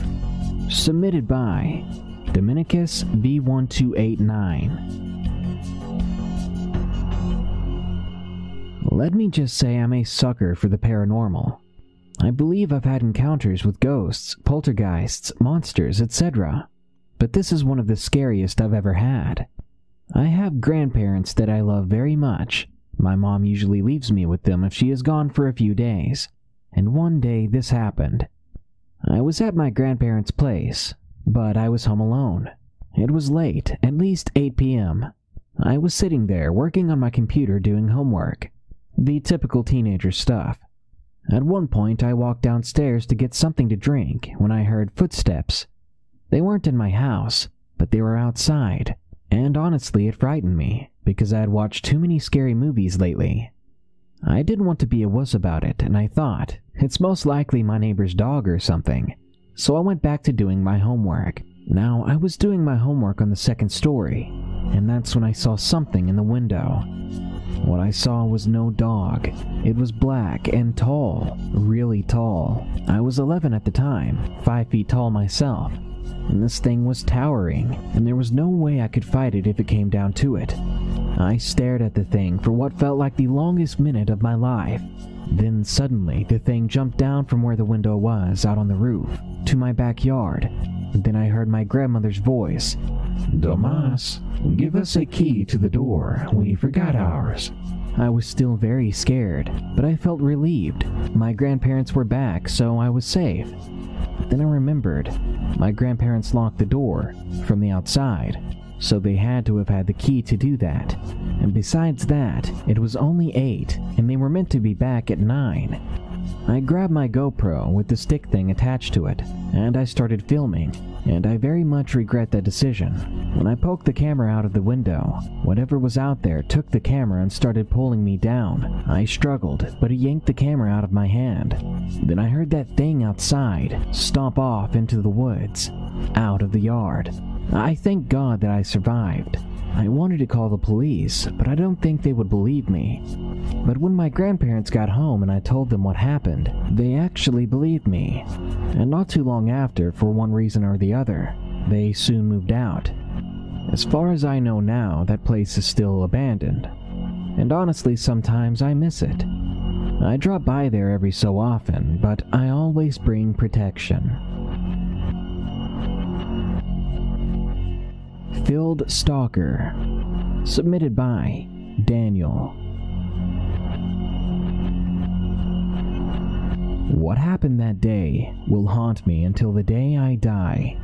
Submitted by Dominicus V1289. Let me just say I'm a sucker for the paranormal. I believe I've had encounters with ghosts, poltergeists, monsters, etc. But this is one of the scariest I've ever had. I have grandparents that I love very much. My mom usually leaves me with them if she is gone for a few days. And one day this happened. I was at my grandparents' place, but I was home alone. It was late, at least 8 p.m. I was sitting there working on my computer doing homework. The typical teenager stuff. At one point, I walked downstairs to get something to drink when I heard footsteps. They weren't in my house, but they were outside, and honestly it frightened me, because I had watched too many scary movies lately. I didn't want to be a wuss about it, and I thought, it's most likely my neighbor's dog or something, so I went back to doing my homework. Now, I was doing my homework on the second story, and that's when I saw something in the window. What I saw was no dog. It was black and tall, really tall. I was 11 at the time, 5 feet tall myself, and this thing was towering, and there was no way I could fight it if it came down to it. I stared at the thing for what felt like the longest minute of my life. Then suddenly, the thing jumped down from where the window was out on the roof to my backyard. Then I heard my grandmother's voice. Domas, give us a key to the door. We forgot ours. I was still very scared, but I felt relieved. My grandparents were back, so I was safe. Then I remembered, my grandparents locked the door from the outside, so they had to have had the key to do that. And besides that, it was only 8, and they were meant to be back at 9. I grabbed my GoPro with the stick thing attached to it, and I started filming, and I very much regret that decision. When I poked the camera out of the window, whatever was out there took the camera and started pulling me down. I struggled, but it yanked the camera out of my hand. Then I heard that thing outside stomp off into the woods, out of the yard. I thank God that I survived. I wanted to call the police, but I don't think they would believe me. But when my grandparents got home and I told them what happened, they actually believed me. And not too long after, for one reason or the other, they soon moved out. As far as I know now, that place is still abandoned. And honestly, sometimes I miss it. I drop by there every so often, but I always bring protection. Filled Stalker. Submitted by Daniel. What happened that day will haunt me until the day I die.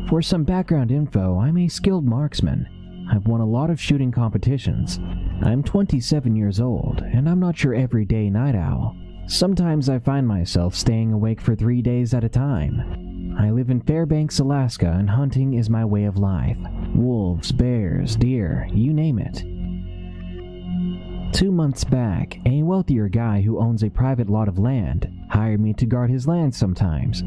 For some background info, I'm a skilled marksman. I've won a lot of shooting competitions. I'm 27 years old, and I'm not your everyday night owl. Sometimes I find myself staying awake for 3 days at a time. I live in Fairbanks, Alaska, and hunting is my way of life. Wolves, bears, deer, you name it. 2 months back, a wealthier guy who owns a private lot of land hired me to guard his land sometimes.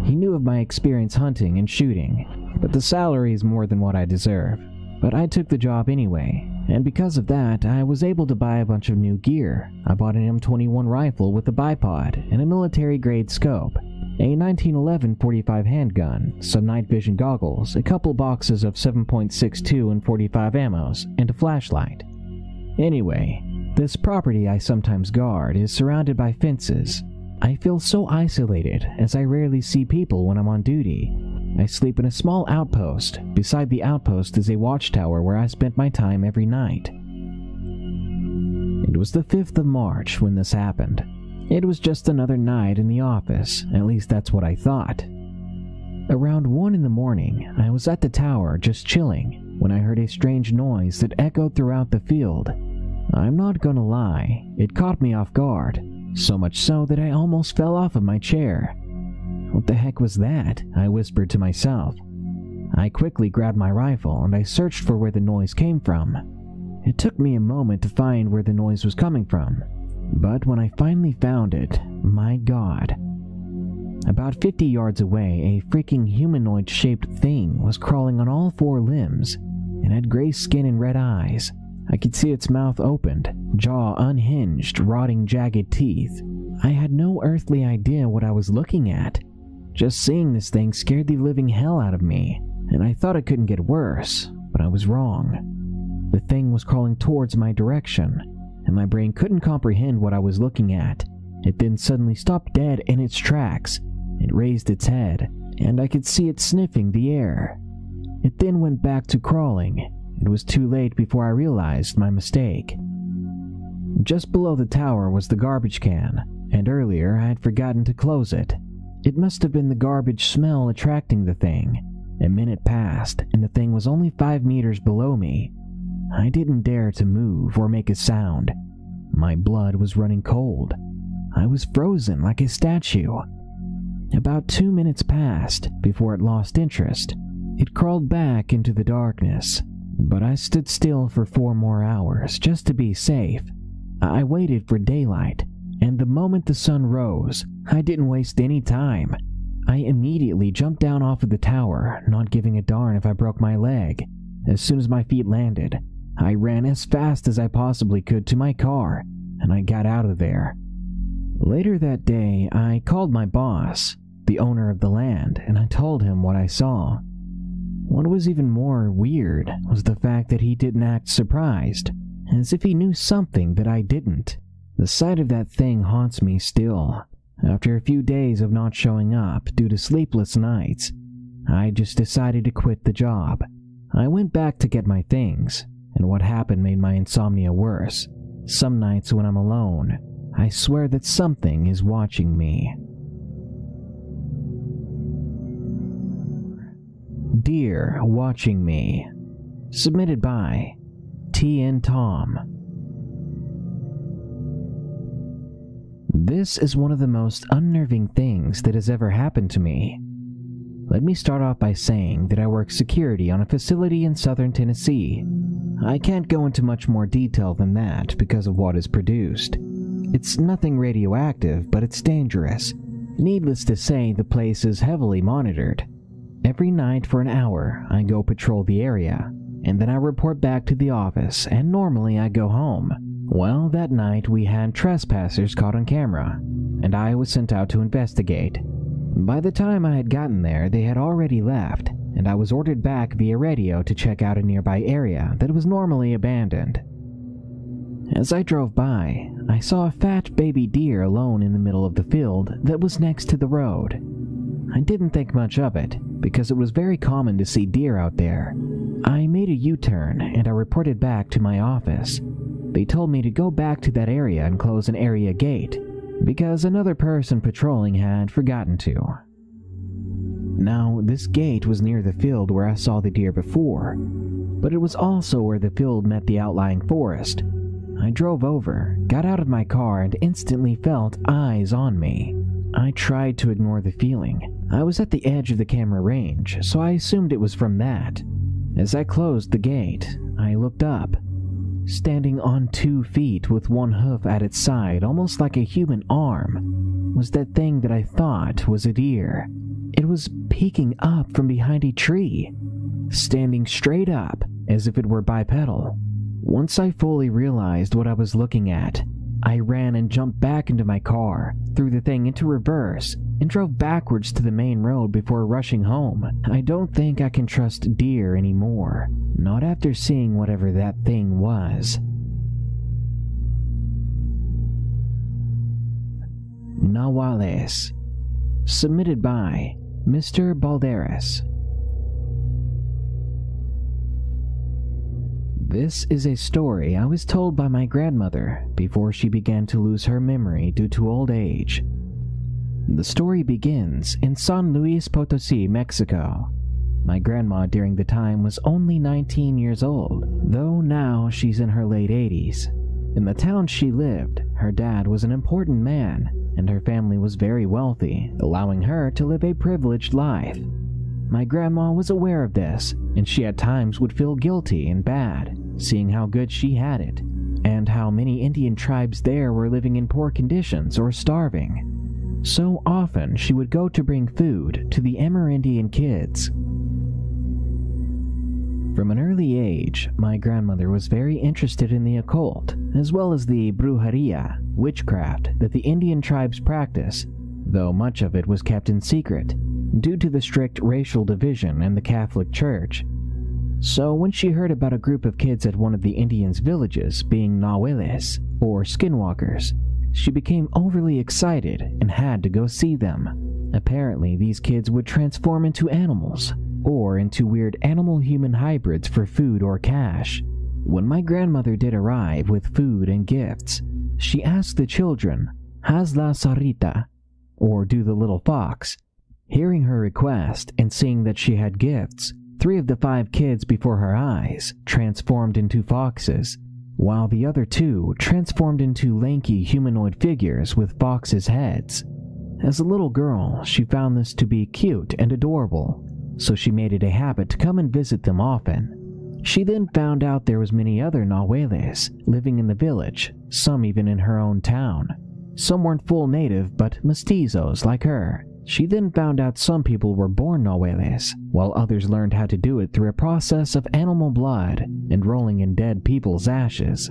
He knew of my experience hunting and shooting, but the salary is more than what I deserve. But I took the job anyway, and because of that, I was able to buy a bunch of new gear. I bought an M21 rifle with a bipod and a military-grade scope, a 1911 .45 handgun, some night vision goggles, a couple boxes of 7.62 and 45 ammos, and a flashlight. Anyway, this property I sometimes guard is surrounded by fences. I feel so isolated as I rarely see people when I'm on duty. I sleep in a small outpost. Beside the outpost is a watchtower where I spent my time every night. It was the 5th of March when this happened. It was just another night in the office, at least that's what I thought. Around 1 in the morning, I was at the tower just chilling when I heard a strange noise that echoed throughout the field. I'm not gonna lie, it caught me off guard, so much so that I almost fell off of my chair. What the heck was that? I whispered to myself. I quickly grabbed my rifle and I searched for where the noise came from. It took me a moment to find where the noise was coming from, but when I finally found it, my God. About 50 yards away, a freaking humanoid-shaped thing was crawling on all 4 limbs and had gray skin and red eyes. I could see its mouth opened, jaw unhinged, rotting jagged teeth. I had no earthly idea what I was looking at. Just seeing this thing scared the living hell out of me, and I thought it couldn't get worse, but I was wrong. The thing was crawling towards my direction, and my brain couldn't comprehend what I was looking at. It then suddenly stopped dead in its tracks. It raised its head, and I could see it sniffing the air. It then went back to crawling. It was too late before I realized my mistake. Just below the tower was the garbage can, and earlier I had forgotten to close it. It must have been the garbage smell attracting the thing. A minute passed, and the thing was only 5 meters below me. I didn't dare to move or make a sound. My blood was running cold. I was frozen like a statue. About 2 minutes passed before it lost interest. It crawled back into the darkness, but I stood still for 4 more hours just to be safe. I waited for daylight, and the moment the sun rose, I didn't waste any time. I immediately jumped down off of the tower, not giving a darn if I broke my leg. As soon as my feet landed, I ran as fast as I possibly could to my car, and I got out of there. Later that day, I called my boss, the owner of the land, and I told him what I saw. What was even more weird was the fact that he didn't act surprised, as if he knew something that I didn't. The sight of that thing haunts me still. After a few days of not showing up due to sleepless nights, I just decided to quit the job. I went back to get my things, and what happened made my insomnia worse. Some nights when I'm alone, I swear that something is watching me. Deer Watching Me. Submitted by T.N. Tom. This is one of the most unnerving things that has ever happened to me. Let me start off by saying that I work security on a facility in southern Tennessee. I can't go into much more detail than that because of what is produced. It's nothing radioactive, but it's dangerous. Needless to say, the place is heavily monitored. Every night for an hour, I go patrol the area, and then I report back to the office, and normally I go home. Well, that night we had trespassers caught on camera, and I was sent out to investigate. By the time I had gotten there, they had already left, and I was ordered back via radio to check out a nearby area that was normally abandoned. As I drove by, I saw a fat baby deer alone in the middle of the field that was next to the road. I didn't think much of it, because it was very common to see deer out there. I made a U-turn and I reported back to my office. They told me to go back to that area and close an area gate, because another person patrolling had forgotten to. Now, this gate was near the field where I saw the deer before, but it was also where the field met the outlying forest. I drove over, got out of my car, and instantly felt eyes on me. I tried to ignore the feeling. I was at the edge of the camera range, so I assumed it was from that. As I closed the gate, I looked up. Standing on 2 feet with one hoof at its side, almost like a human arm, was that thing that I thought was a deer. It was peeking up from behind a tree, standing straight up as if it were bipedal. Once I fully realized what I was looking at, I ran and jumped back into my car, threw the thing into reverse, and drove backwards to the main road before rushing home. I don't think I can trust deer anymore, not after seeing whatever that thing was. Nahuales. Submitted by Mr. Balderas. This is a story I was told by my grandmother before she began to lose her memory due to old age. The story begins in San Luis Potosí, Mexico. My grandma during the time was only 19 years old, though now she's in her late 80s. In the town she lived, her dad was an important man, and her family was very wealthy, allowing her to live a privileged life. My grandma was aware of this, and she at times would feel guilty and bad, seeing how good she had it, and how many Indian tribes there were living in poor conditions or starving. So often she would go to bring food to the Amerindian kids. From an early age, my grandmother was very interested in the occult, as well as the brujeria, witchcraft, that the Indian tribes practice, though much of it was kept in secret, due to the strict racial division in the Catholic Church. So when she heard about a group of kids at one of the Indians' villages being Nahuales, or skinwalkers, she became overly excited and had to go see them. Apparently, these kids would transform into animals, or into weird animal-human hybrids for food or cash. When my grandmother did arrive with food and gifts, she asked the children, "Haz la zarrita," or do the little fox. Hearing her request and seeing that she had gifts, 3 of the 5 kids before her eyes transformed into foxes, while the other 2 transformed into lanky humanoid figures with foxes' heads. As a little girl, she found this to be cute and adorable, so she made it a habit to come and visit them often. She then found out there was many other Nahuales living in the village, some even in her own town. Some weren't full native, but mestizos like her. She then found out some people were born Nahuales, while others learned how to do it through a process of animal blood and rolling in dead people's ashes.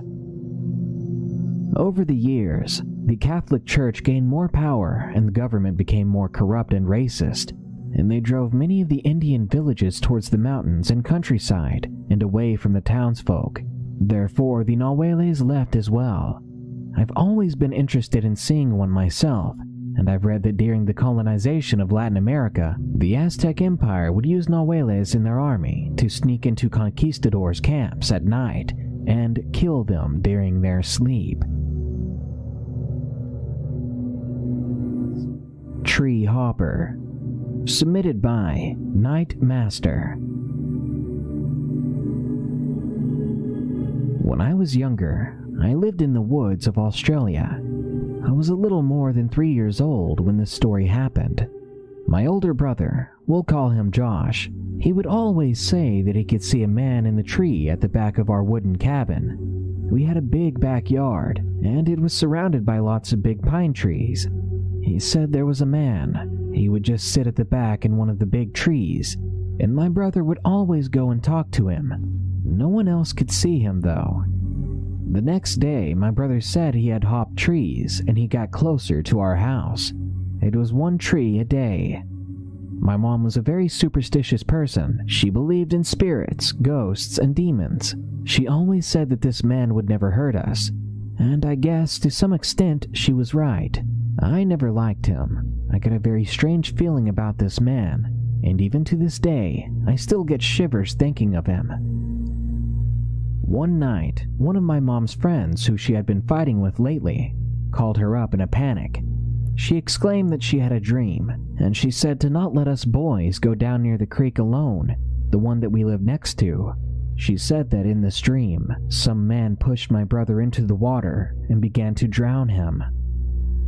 Over the years, the Catholic Church gained more power and the government became more corrupt and racist, and they drove many of the Indian villages towards the mountains and countryside and away from the townsfolk. Therefore, the Nahuales left as well. I've always been interested in seeing one myself, and I've read that during the colonization of Latin America, the Aztec Empire would use Nahuales in their army to sneak into conquistadors' camps at night and kill them during their sleep. Tree Hopper. Submitted by Night Master. When I was younger, I lived in the woods of Australia. I was a little more than 3 years old when this story happened. My older brother, we'll call him Josh, he would always say that he could see a man in the tree at the back of our wooden cabin. We had a big backyard, and it was surrounded by lots of big pine trees. He said there was a man. He would just sit at the back in one of the big trees, and my brother would always go and talk to him. No one else could see him, though. The next day, my brother said he had hopped trees, and he got closer to our house. It was 1 tree a day. My mom was a very superstitious person. She believed in spirits, ghosts, and demons. She always said that this man would never hurt us, and I guess to some extent she was right. I never liked him. I got a very strange feeling about this man, and even to this day, I still get shivers thinking of him. One night, one of my mom's friends who she had been fighting with lately called her up in a panic. She exclaimed that she had a dream, and she said to not let us boys go down near the creek alone, the one that we lived next to. She said that in this dream, some man pushed my brother into the water and began to drown him.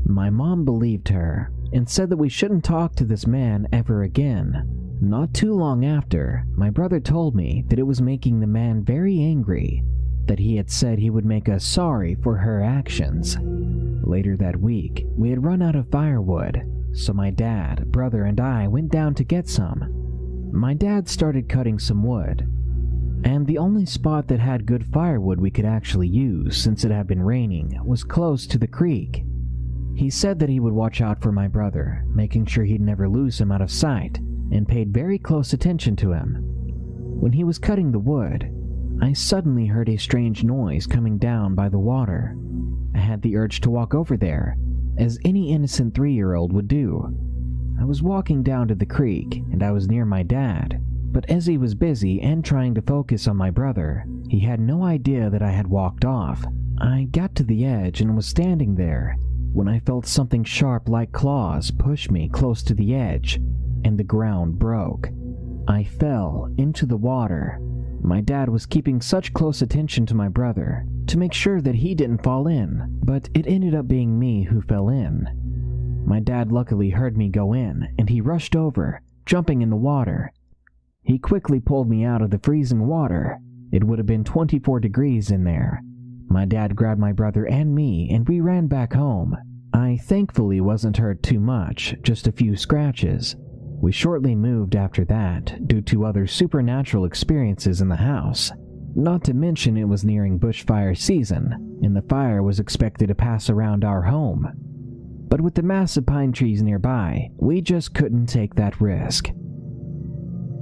My mom believed her and said that we shouldn't talk to this man ever again. Not too long after, my brother told me that it was making the man very angry, that he had said he would make us sorry for her actions. Later that week, we had run out of firewood, so my dad, brother, and I went down to get some. My dad started cutting some wood, and the only spot that had good firewood we could actually use since it had been raining was close to the creek. He said that he would watch out for my brother, making sure he'd never lose him out of sight, and paid very close attention to him. When he was cutting the wood, I suddenly heard a strange noise coming down by the water. I had the urge to walk over there, as any innocent 3-year-old would do. I was walking down to the creek, and I was near my dad, but as he was busy and trying to focus on my brother, he had no idea that I had walked off. I got to the edge and was standing there when I felt something sharp like claws push me close to the edge, and the ground broke. I fell into the water. My dad was keeping such close attention to my brother to make sure that he didn't fall in, but it ended up being me who fell in. My dad luckily heard me go in, and he rushed over, jumping in the water. He quickly pulled me out of the freezing water. It would have been 24 degrees in there. My dad grabbed my brother and me, and we ran back home. I thankfully wasn't hurt too much, just a few scratches. We shortly moved after that, due to other supernatural experiences in the house. Not to mention it was nearing bushfire season, and the fire was expected to pass around our home. But with the massive pine trees nearby, we just couldn't take that risk.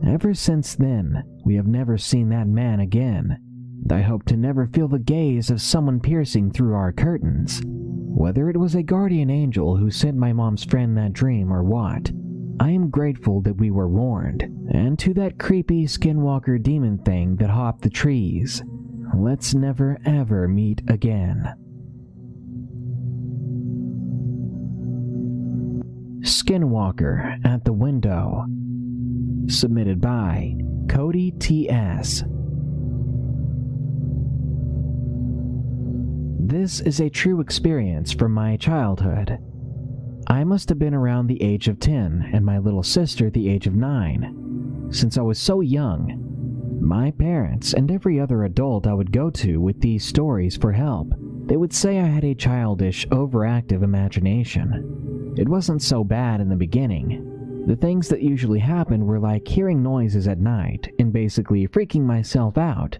Ever since then, we have never seen that man again. I hope to never feel the gaze of someone piercing through our curtains. Whether it was a guardian angel who sent my mom's friend that dream or what, I am grateful that we were warned, and to that creepy skinwalker demon thing that hopped the trees, let's never ever meet again. Skinwalker at the Window. Submitted by Cody T.S. This is a true experience from my childhood. I must have been around the age of 10 and my little sister the age of 9. Since I was so young, my parents and every other adult I would go to with these stories for help, they would say I had a childish, overactive imagination. It wasn't so bad in the beginning. The things that usually happened were like hearing noises at night and basically freaking myself out.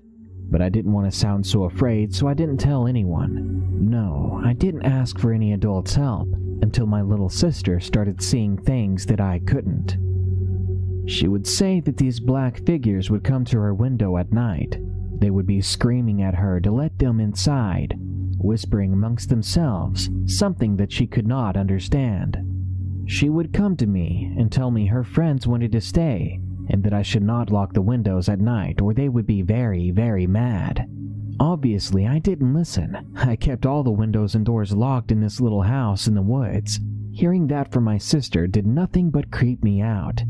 But I didn't want to sound so afraid, so I didn't tell anyone. No, I didn't ask for any adult's help until my little sister started seeing things that I couldn't. She would say that these black figures would come to her window at night. They would be screaming at her to let them inside, whispering amongst themselves something that she could not understand. She would come to me and tell me her friends wanted to stay, and that I should not lock the windows at night or they would be very, very mad. Obviously, I didn't listen. I kept all the windows and doors locked in this little house in the woods. Hearing that from my sister did nothing but creep me out.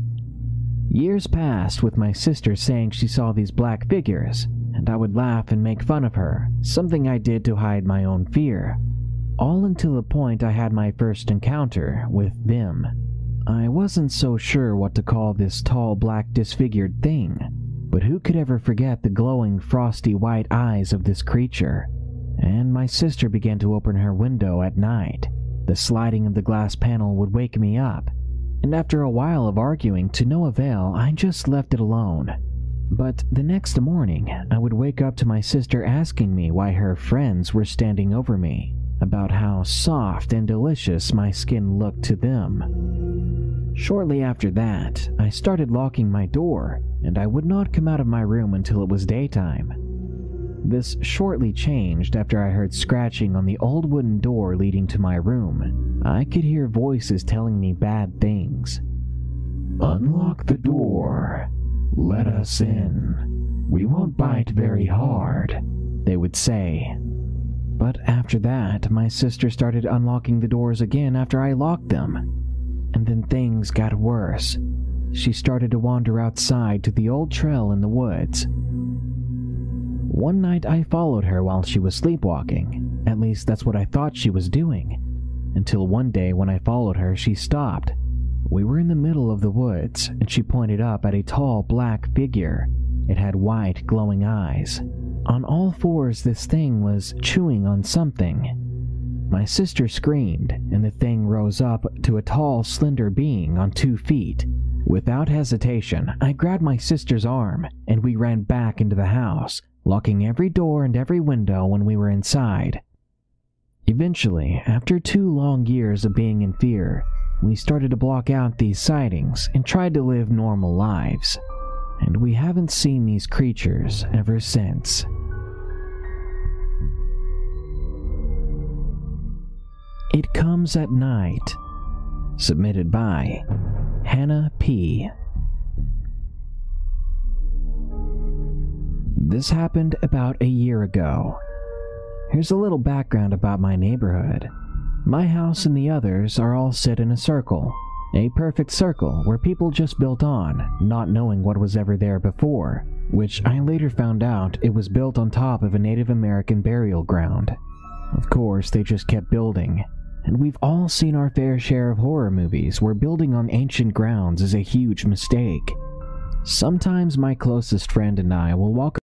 Years passed with my sister saying she saw these black figures, and I would laugh and make fun of her, something I did to hide my own fear. All until the point I had my first encounter with them. I wasn't so sure what to call this tall, black, disfigured thing, but who could ever forget the glowing, frosty white eyes of this creature? And my sister began to open her window at night. The sliding of the glass panel would wake me up, and after a while of arguing to no avail, I just left it alone. But the next morning, I would wake up to my sister asking me why her friends were standing over me, about how soft and delicious my skin looked to them. Shortly after that, I started locking my door, and I would not come out of my room until it was daytime. This shortly changed after I heard scratching on the old wooden door leading to my room. I could hear voices telling me bad things. "Unlock the door. Let us in. We won't bite very hard," they would say. But after that, my sister started unlocking the doors again after I locked them. And then things got worse. She started to wander outside to the old trail in the woods. One night I followed her while she was sleepwalking. At least that's what I thought she was doing. Until one day when I followed her, she stopped. We were in the middle of the woods, and she pointed up at a tall black figure. It had white, glowing eyes. On all fours, this thing was chewing on something. My sister screamed, and the thing rose up to a tall, slender being on 2 feet. Without hesitation, I grabbed my sister's arm, and we ran back into the house, locking every door and every window when we were inside. Eventually, after 2 long years of being in fear, we started to block out these sightings and tried to live normal lives. And we haven't seen these creatures ever since. It Comes at Night. Submitted by Hannah P. This happened about a year ago. Here's a little background about my neighborhood. My house and the others are all sit in a circle. A perfect circle where people just built on, not knowing what was ever there before, which I later found out it was built on top of a Native American burial ground. Of course, they just kept building. And we've all seen our fair share of horror movies where building on ancient grounds is a huge mistake. Sometimes my closest friend and I will walk